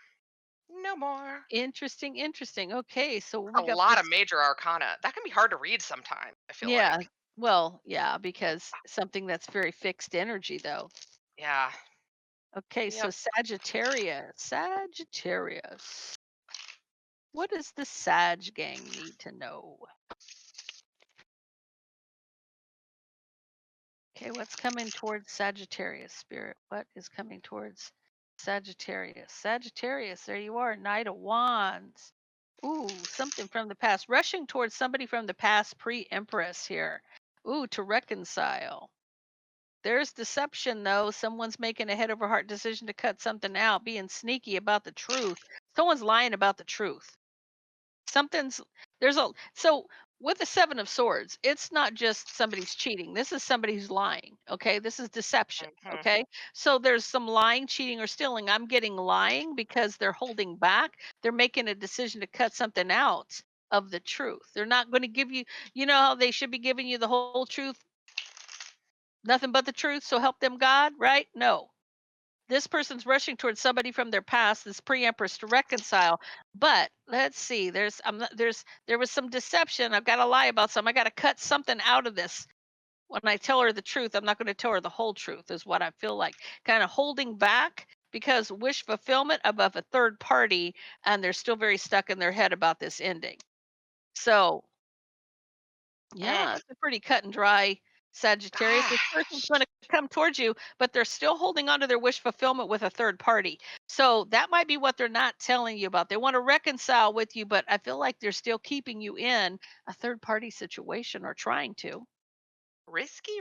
No more. Interesting, interesting. Okay, so A we got lot of this. major arcana. That can be hard to read sometimes, I feel like. Yeah. Well, yeah, because something that's very fixed energy though. Yeah. Okay, so Yep. Sagittarius. Sagittarius. What does the Sag gang need to know? Okay, what's coming towards Sagittarius, Spirit? What is coming towards Sagittarius? Sagittarius, there you are, Knight of Wands. Ooh, something from the past. Rushing towards somebody from the past, pre-Empress here. Ooh, to reconcile. There's deception though. Someone's making a head over heart decision to cut something out, being sneaky about the truth. Someone's lying about the truth. Something's there's a so with the 7 of swords, it's not just somebody's cheating. This is somebody who's lying. Okay. This is deception. Hmm. Okay. So there's some lying, cheating, or stealing. I'm getting lying because they're holding back. They're making a decision to cut something out of the truth. They're not going to give you, you know how they should be giving you the whole truth, nothing but the truth. So help them God, right? No, this person's rushing towards somebody from their past, this pre-empress, to reconcile. But let's see, there was some deception. I've got to lie about something. I got to cut something out of this. When I tell her the truth, I'm not going to tell her the whole truth, is what I feel like. Kind of holding back because wish fulfillment above a third party, and they're still very stuck in their head about this ending. So yeah, it's a pretty cut and dry Sagittarius. This person's Gosh. going to come towards you, but they're still holding on to their wish fulfillment with a third party. So that might be what they're not telling you about. They want to reconcile with you, but I feel like they're still keeping you in a third party situation or trying to. Risky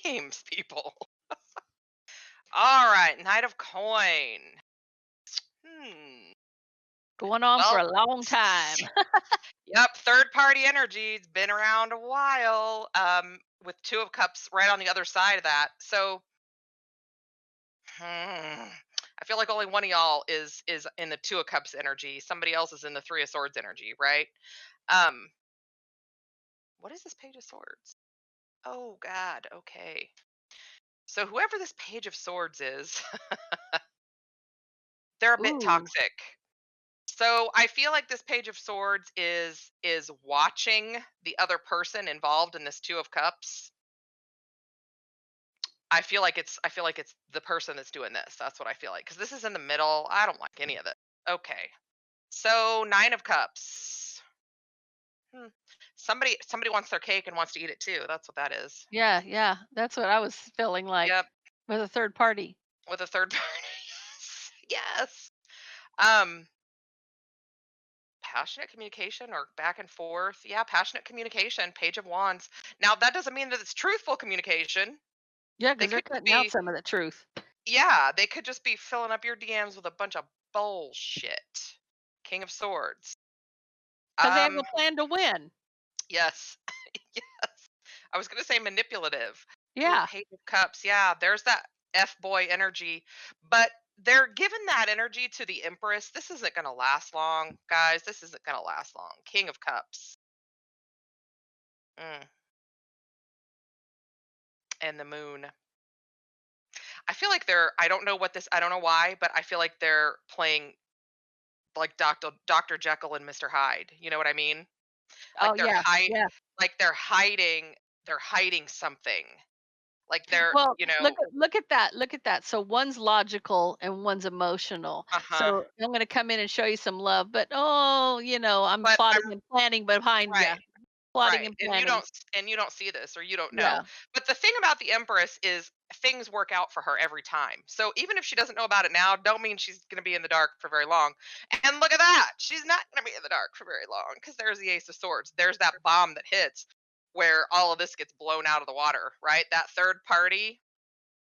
games, people. All right, Knight of Coin. Hmm. Going on for Well, a long time. yep, third party energy's been around a while. With 2 of Cups right on the other side of that. So, I feel like only one of y'all is in the 2 of Cups energy. Somebody else is in the 3 of Swords energy, right? Um, what is this Page of Swords? Oh God. Okay. So whoever this Page of Swords is, they're a bit Ooh, toxic. So I feel like this Page of Swords is watching the other person involved in this 2 of Cups. I feel like it's the person that's doing this. That's what I feel like, because this is in the middle. I don't like any of it. Okay. So 9 of Cups. Hmm. Somebody wants their cake and wants to eat it too. That's what that is. yeah, yeah. That's what I was feeling like Yep. with a third party. With a third party. Yes. Um passionate communication or back and forth. Yeah, passionate communication, Page of Wands. Now, that doesn't mean that it's truthful communication. Yeah, They because they're could just cutting out be, some of the truth. yeah, they could just be filling up your DMs with a bunch of bullshit. King of Swords. Because they have Um, a plan to win. yes. Yes. I was gonna say manipulative. Ooh, Yeah. Page of Cups. Yeah, there's that F boy energy. But they're giving that energy to the Empress. This isn't gonna last long, guys. This isn't gonna last long. King of Cups. Mm. And the Moon. I feel like I don't know what this, I don't know why, but I feel like they're playing like Dr. Jekyll and Mr. Hyde. You know what I mean? Oh, Like they're yeah. Yeah. they're hiding something. Like they're, Well, you look know, at look at that. Look at that. So one's logical and one's emotional. uh-huh. So I'm going to come in and show you some love, but oh, I'm But plotting I'm and planning behind you. right. Plotting Right, and and you planning. don't see this or you don't know. Yeah. But the thing about the Empress is things work out for her every time. So even if she doesn't know about it now, don't mean she's going to be in the dark for very long. And look at that. She's not going to be in the dark for very long because there's the Ace of Swords. There's that bomb that hits where all of this gets blown out of the water, right? That third party,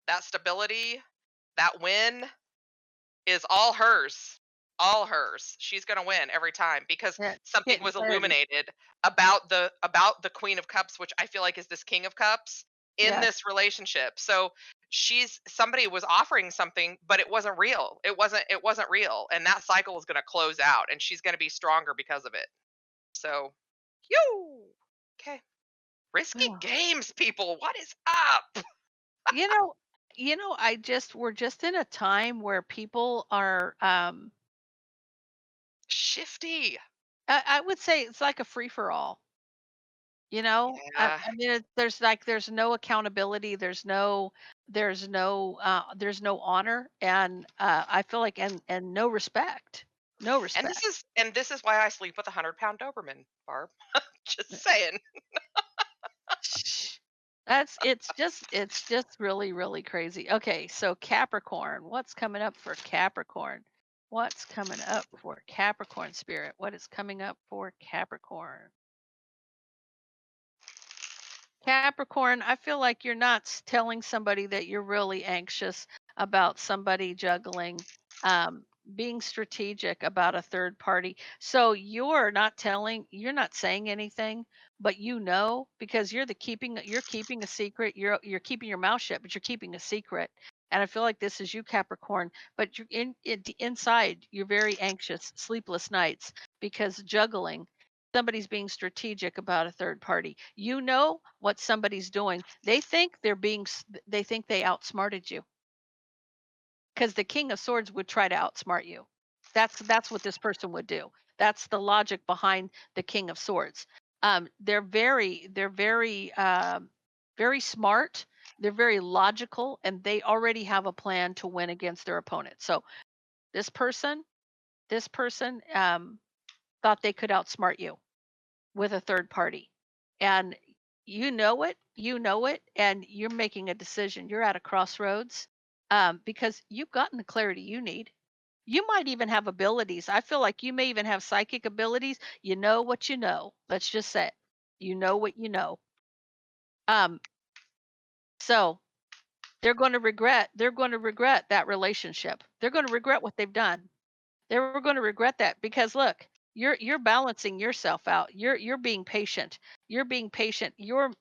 that stability, that win is all hers. All hers. She's going to win every time because Yeah. something Getting was clarity. illuminated about the Queen of Cups, which I feel like is this King of Cups in Yes. this relationship. So somebody was offering something, but it wasn't real. It wasn't real, and that cycle is going to close out, and she's going to be stronger because of it. So, you okay? Risky Oh. games, people. What is up? You know, we're just in a time where people are Shifty. I would say it's like a free for all. Yeah. I mean, there's no accountability, there's no honor, and I feel like and no respect, no And respect. this is why I sleep with a 100-pound Doberman, Barb. Just saying. It's just really really crazy. Okay, so Capricorn, what's coming up for Capricorn? What's coming up for Capricorn spirit? What is coming up for Capricorn? Capricorn, I feel like you're not telling somebody that you're really anxious about somebody juggling, um, being strategic about a third party. So you're not saying anything, but because you're keeping a secret. You're keeping your mouth shut, but you're keeping a secret. And I feel like this is you, Capricorn, but inside you're very anxious, sleepless nights because juggling somebody's being strategic about a third party. You know what somebody's doing. They think they outsmarted you because the King of Swords would try to outsmart you. That's what this person would do. That's the logic behind the King of Swords. They're very smart. They're very logical, and they already have a plan to win against their opponent. So this person, this person thought they could outsmart you with a third party. And you know it, and you're making a decision. You're at a crossroads because you've gotten the clarity you need. You might even have abilities. I feel like you may even have psychic abilities. You know what you know. Let's just say it. You know what you know. Um, so they're going to regret that relationship. They're going to regret what they've done. They were going to regret that because look, you're balancing yourself out. You're being patient. You're being patient. You're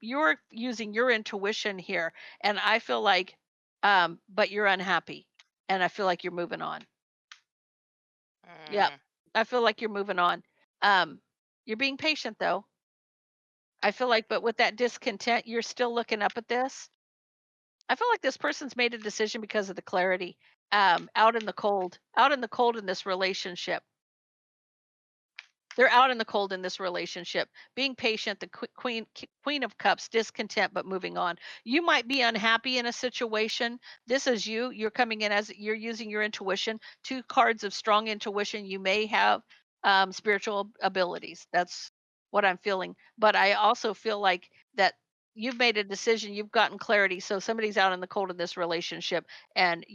using your intuition here, and I feel like, but you're unhappy, and I feel like you're moving on. Yep, Mm, I feel like you're moving on. Um, you're being patient though. I feel like, but with that discontent, you're still looking up at this. I feel like this person's made a decision because of the clarity. Out in the cold in this relationship. They're out in the cold in this relationship. Being patient, the queen of cups, discontent but moving on. You might be unhappy in a situation. This is you. You're coming in as you're using your intuition. Two cards of strong intuition. You may have spiritual abilities. That's what I'm feeling. But I also feel like that you've made a decision. You've gotten clarity. So somebody's out in the cold in this relationship, and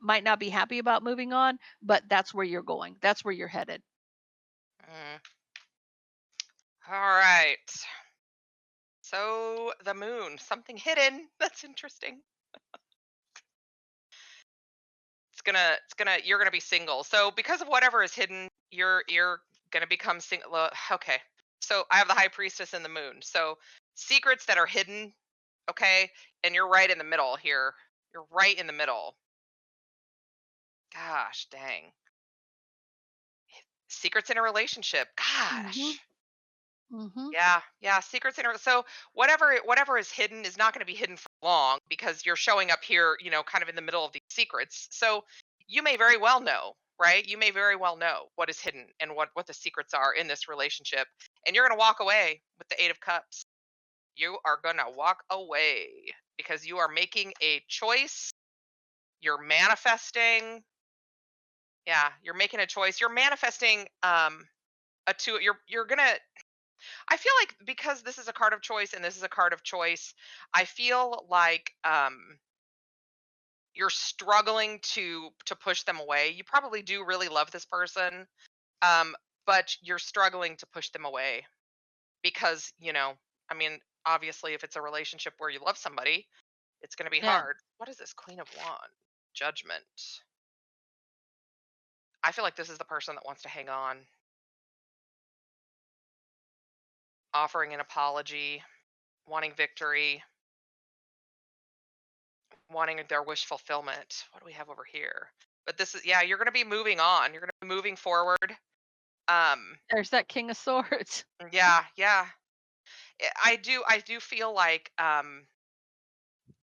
might not be happy about moving on. But that's where you're going. That's where you're headed. mm. All right. So the moon, something hidden. That's interesting. You're gonna be single. So because of whatever is hidden, you're gonna become single. Okay. So I have the high priestess and the moon. So secrets that are hidden, okay? And you're right in the middle here. You're right in the middle. Gosh, dang. Secrets in a relationship. Mhm. Gosh. Mhm. Yeah, yeah, secrets in a so whatever is hidden is not going to be hidden for long because you're showing up here, kind of in the middle of these secrets. So you may very well know, right? You may very well know what is hidden and what the secrets are in this relationship, and you're going to walk away with the 8 of cups. You are going to walk away because you are making a choice, you're manifesting. Yeah, you're making a choice. You're manifesting a two you're going to I feel like because this is a card of choice and this is a card of choice, I feel like you're struggling to push them away. You probably do really love this person, um, but you're struggling to push them away because I mean, obviously, if it's a relationship where you love somebody, it's going to be Yeah. hard. What is this Queen of Wands? Judgment. I feel like this is the person that wants to hang on, offering an apology, wanting victory, wanting their wish fulfillment. What do we have over here? But this is, yeah, you're going to be moving on. You're going to be moving forward. Um There's that King of Swords. yeah, yeah. I do feel like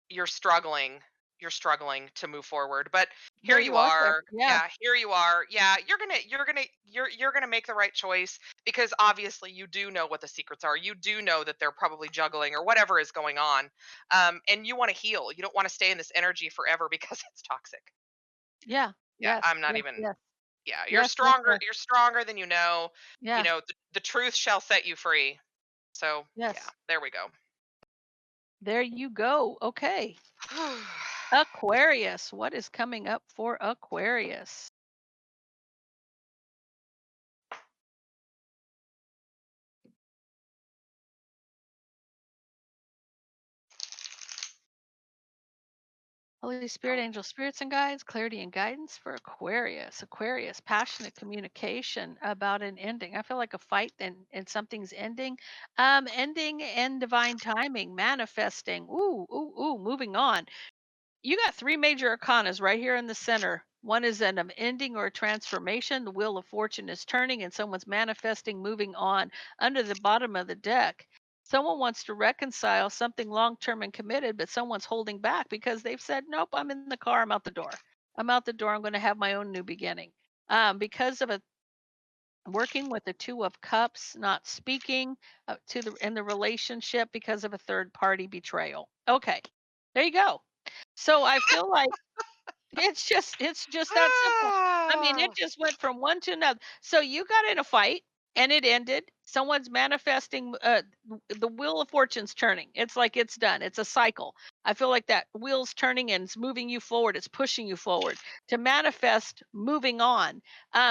you're struggling. You're struggling to move forward, but here But you you are there. are. Yeah. Yeah, here you are. Yeah, you're going to make the right choice because obviously you do know what the secrets are. You do know that they're probably juggling or whatever is going on. And you want to heal. You don't want to stay in this energy forever because it's toxic. Yeah. Yeah, Yes. I'm not Yes. even. Yes. Yeah, you're Yes. Yes. stronger. Yes. You're stronger than you know. Yeah. The truth shall set you free. So yeah, Yes. there we go. There you go. Okay. Aquarius. What is coming up for Aquarius? Holy Spirit, Oh, angel spirits and guides, clarity and guidance for Aquarius. Aquarius, passionate communication about an ending. I feel like a fight and something's ending. Ending and divine timing, manifesting. Ooh, ooh, ooh, moving on. You got three major arcanas right here in the center. One is an ending or a transformation. The wheel of fortune is turning and someone's manifesting, moving on. Under the bottom of the deck, someone wants to reconcile something long term and committed, but someone's holding back because they've said, nope, I'm in the car, I'm out the door. I'm out the door, I'm going to have my own new beginning. Because of a working with the two of cups, not speaking to the in the relationship because of a third party betrayal. Okay, there you go. So I feel like it's just that simple. I mean, it ah, just went from one to another. So you got in a fight and it ended. Someone's manifesting the wheel of fortune's turning. It's like it's done. It's a cycle. I feel like that wheel's turning and it's moving you forward. It's pushing you forward to manifest moving on.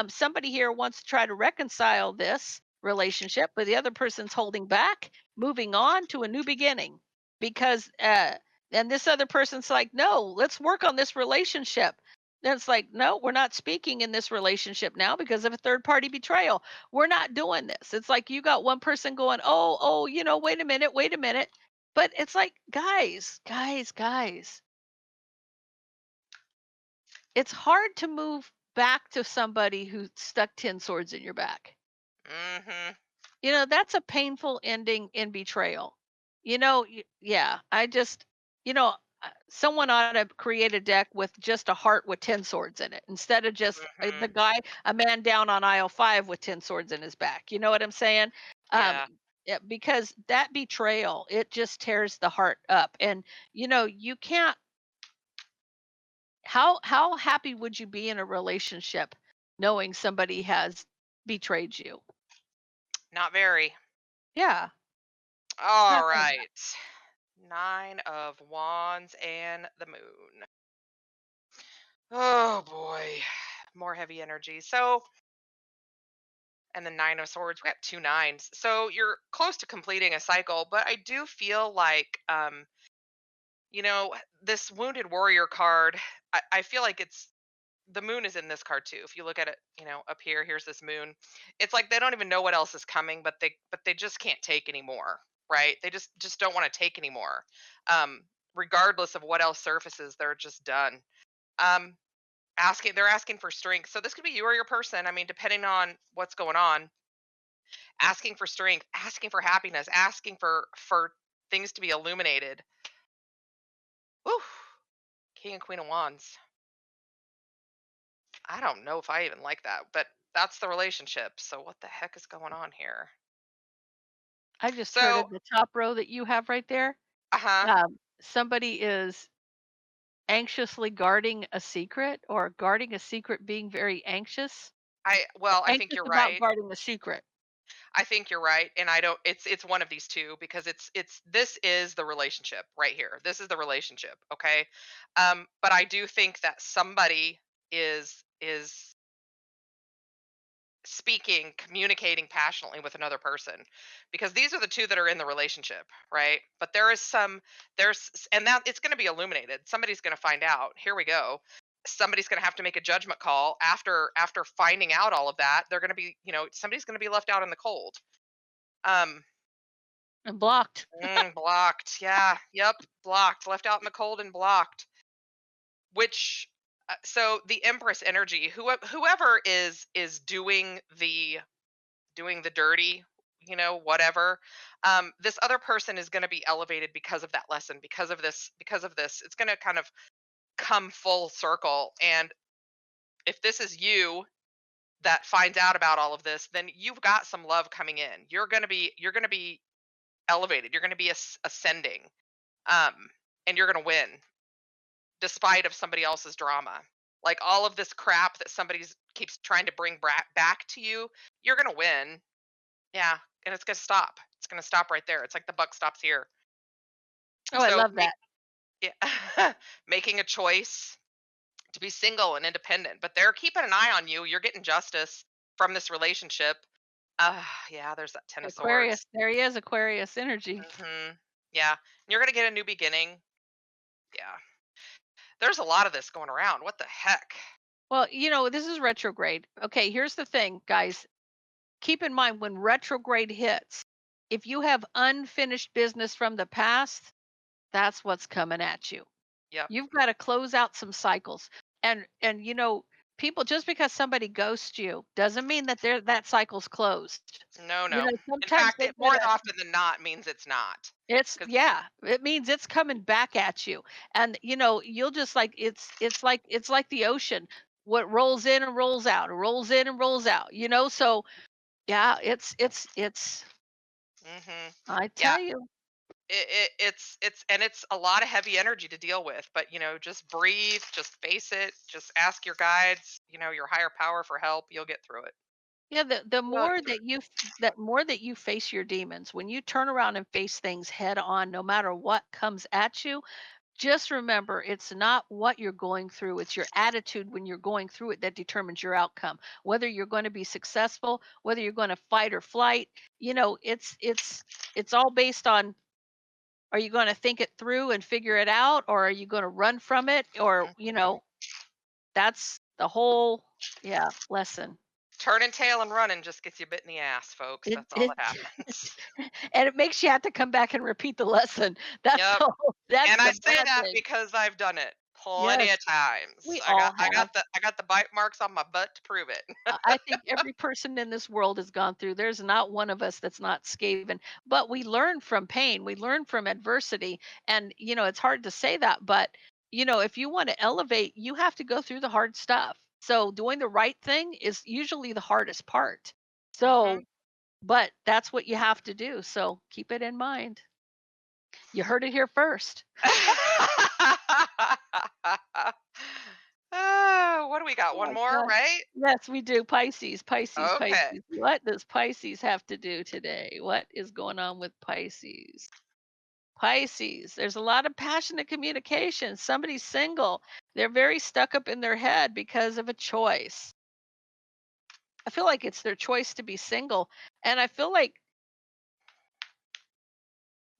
Somebody here wants to try to reconcile this relationship, but the other person's holding back, moving on to a new beginning because and this other person's like, no, let's work on this relationship. Then it's like, no, we're not speaking in this relationship now because of a third party betrayal. We're not doing this. It's like you got one person going, oh, wait a minute, wait a minute. But it's like, guys, it's hard to move back to somebody who stuck 10 swords in your back. mm-hmm. That's a painful ending in betrayal. Yeah, someone ought to create a deck with just a heart with 10 swords in it instead of just Mm-hmm. a man down on aisle 5 with 10 swords in his back. You know what I'm saying? Um, Yeah, yeah, because that betrayal, it just tears the heart up. And, you can't, how happy would you be in a relationship knowing somebody has betrayed you? not very. Yeah, All not very happy. right. 9 of Wands and the moon. Oh boy, more heavy energy. So and the Nine of Swords. We got two nines. So you're close to completing a cycle, but I do feel like you know, this wounded warrior card, I feel like it's the moon is in this card too. If you look at it, you know, up here, here's this moon. It's like they don't even know what else is coming, but they just can't take anymore, right? They just don't want to take anymore. Um, Regardless of what else surfaces, they're just done. Um, they're asking for strength. So this could be you or your person. I mean, depending on what's going on, asking for strength, asking for happiness, asking for things to be illuminated. Whew. King and Queen of Wands. I don't know if I even like that, but that's the relationship. So what the heck is going on here? I just heard So, at the top row that you have right there, uh-huh. somebody is anxiously guarding a secret or guarding a secret being very anxious. I think Anxious you're about right. guarding a secret. I think you're right, and I don't. It's one of these two because it's this is the relationship right here. This is the relationship, okay? But I do think that somebody is speaking, communicating passionately with another person because these are the two that are in the relationship, right? But and that it's going to be illuminated. Somebody's going to find out. Here we go. Somebody's going to have to make a judgment call after finding out all of that. They're going to be, you know, somebody's going to be left out in the cold. Um And blocked. Blocked. Yeah, yep, blocked, left out in the cold and blocked. Which so the Empress energy, whoever is doing the dirty, you know, whatever. This other person is going to be elevated because of that lesson, because of this. It's going to kind of come full circle. And if this is you that finds out about all of this, then you've got some love coming in. You're going to be elevated. You're going to be ascending. Um, and you're going to win despite of somebody else's drama. Like all of this crap that somebody keeps trying to bring back to you, you're going to win. Yeah, and it's gonna stop. It's gonna stop right there. It's like the buck stops here. Oh, I So love that. yeah, making a choice to be single and independent, but they're keeping an eye on you. You're getting justice from this relationship. Yeah, there's that Ten of Swords. Aquarius, there he is, Aquarius energy. Yeah, you're gonna get a new beginning. Yeah, there's a lot of this going around. What the heck? Well, this is retrograde. Okay, here's the thing, guys. Keep in mind when retrograde hits, if you have unfinished business from the past, that's what's coming at you. Yep. You've got to close out some cycles. And people, just because somebody ghosts you doesn't mean that that cycle's closed. No, no. In Sometimes fact, they it more gotta often than not means it's not. Because yeah, it means it's coming back at you. And you'll just like it's like the ocean. What rolls in and rolls out, and rolls in and rolls out, so yeah, it's hmm I yeah, tell you. it's a lot of heavy energy to deal with, but just breathe, just face it, just ask your guides, your higher power for help. You'll get through it. Yeah, the You'll more get through that you face your demons, when you turn around and face things head on, no matter what comes at you, just remember it's not what you're going through, it's your attitude when you're going through it that determines your outcome. Whether you're going to be successful, whether you're going to fight or flight, it's all based on, are you going to think it through and figure it out, or are you going to run from it, or it. that's the whole, yeah, lesson. Turning tail and running just gets you bit in the ass, folks. It That's all it that happens. and it makes you have to come back and repeat the lesson. That's Yep. the that's And I the say bad that thing. because I've done it plenty Yes, of times. we I got all I have. got the I got the bite marks on my butt to prove it. I think every person in this world has gone through. There's not one of us that's not scaven, but we learn from pain. We learn from adversity. And, it's hard to say that, but, if you want to elevate, you have to go through the hard stuff. So doing the right thing is usually the hardest part. hmm So, but that's what you have to do. So keep it in mind. You heard it here first. What do we got? Oh One my more, gosh. right? Yes, we do. Pisces, Pisces, Okay. Pisces. What does Pisces have to do today? What is going on with Pisces? Pisces, there's a lot of passionate communication. Somebody's single. They're very stuck up in their head because of a choice. I feel like it's their choice to be single, and I feel like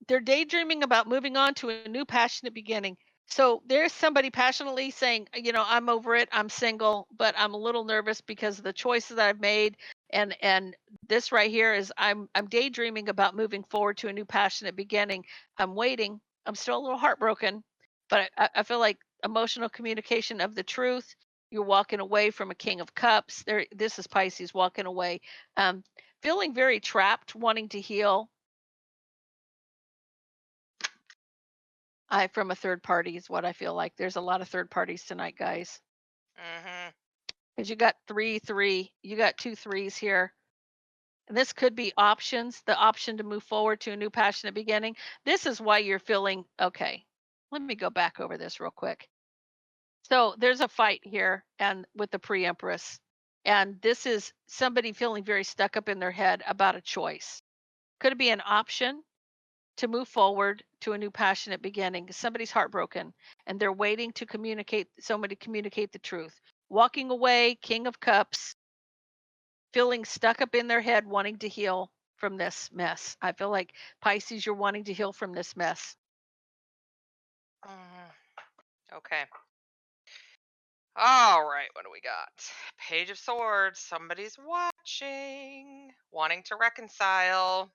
they're daydreaming about moving on to a new passionate beginning. So there's somebody passionately saying, I'm over it, I'm single, but I'm a little nervous because of the choices that I've made. And this right here is I'm daydreaming about moving forward to a new passionate beginning. I'm waiting. I'm still a little heartbroken, but I feel like emotional communication of the truth. You're walking away from a King of Cups. There, this is Pisces walking away, um, feeling very trapped, wanting to heal. I from a third party is what I feel like. There's a lot of third parties tonight, guys. Mhm. Because you got 3, 3, you got 2 3s here. And this could be options, the option to move forward to a new passionate beginning. This is why you're feeling okay. Let me go back over this real quick. So there's a fight here and with the pre-empress. And this is somebody feeling very stuck up in their head about a choice. Could it be an option to move forward to a new passionate beginning? Somebody's heartbroken and they're waiting to communicate, somebody communicate the truth. Walking away, King of Cups, feeling stuck up in their head, wanting to heal from this mess. I feel like Pisces, you're wanting to heal from this mess. Mhm. Okay. All right, what do we got? Page of Swords. Somebody's watching, wanting to reconcile,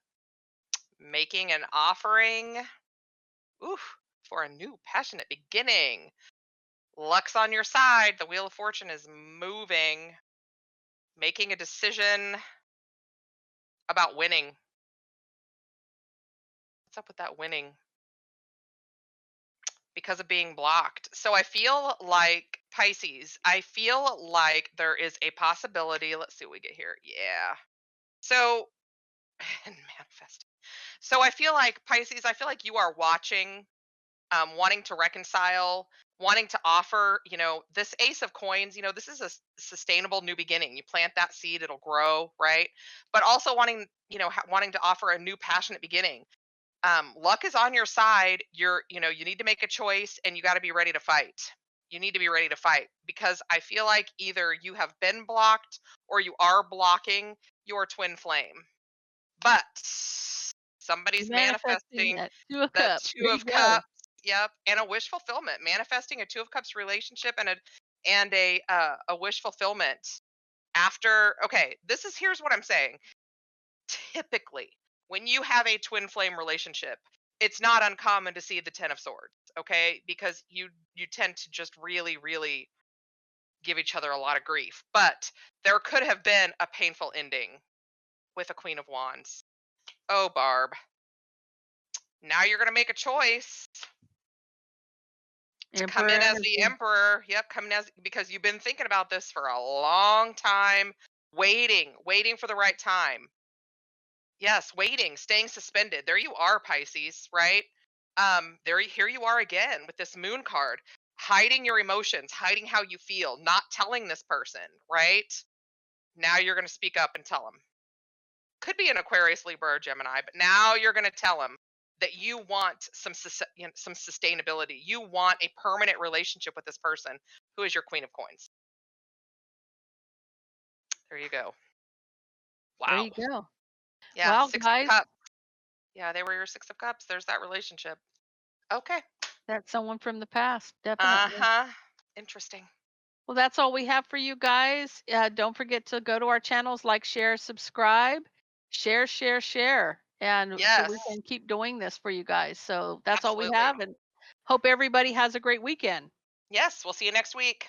making an offering. Oof, for a new passionate beginning. Luck's on your side. The Wheel of Fortune is moving, making a decision about winning. What's up with that winning? Because of being blocked. So I feel like Pisces, I feel like there is a possibility. Let's see what we get here. Yeah. So, and manifesting. So I feel like Pisces, I feel like you are watching, wanting to reconcile, wanting to offer, this Ace of Coins, this is a sustainable new beginning. You plant that seed, it'll grow, right? But also wanting, wanting to offer a new passionate beginning. Luck is on your side. You need to make a choice and you got to be ready to fight. You need to be ready to fight because I feel like either you have been blocked or you are blocking your twin flame. But somebody's Manifesting manifesting that 2 of Cups. the There 2 you of go. Cups. Yep, and a wish fulfillment, manifesting a 2 of Cups relationship and a wish fulfillment after. Okay, here's what I'm saying. Typically, when you have a twin flame relationship, it's not uncommon to see the 10 of Swords, okay? Because you tend to just really really give each other a lot of grief. But there could have been a painful ending with a Queen of Wands. Oh, Barb. Now you're going to make a choice to come Emperor in as the energy. emperor. Yep, come in as because you've been thinking about this for a long time, waiting for the right time. Yes, waiting, staying suspended. There you are, Pisces, right? Here you are again with this moon card, hiding your emotions, hiding how you feel, not telling this person, right? Now you're going to speak up and tell them. Could be an Aquarius, Libra, or Gemini, but now you're going to tell them that you want some sustainability. You want a permanent relationship with this person who is your Queen of Coins. There you go. There Wow. you go. Yeah, Well, 6 of guys, Cups. Yeah, they were your 6 of Cups. There's that relationship. Okay. that's someone from the past, definitely. Uh-huh. Interesting. Well, that's all we have for you guys. Don't forget to go to our channels, like, share, subscribe, share, share, share. And so we Yes, can keep doing this for you guys. So that's all we absolutely. have. And hope everybody has a great weekend. Yes, we'll see you next week.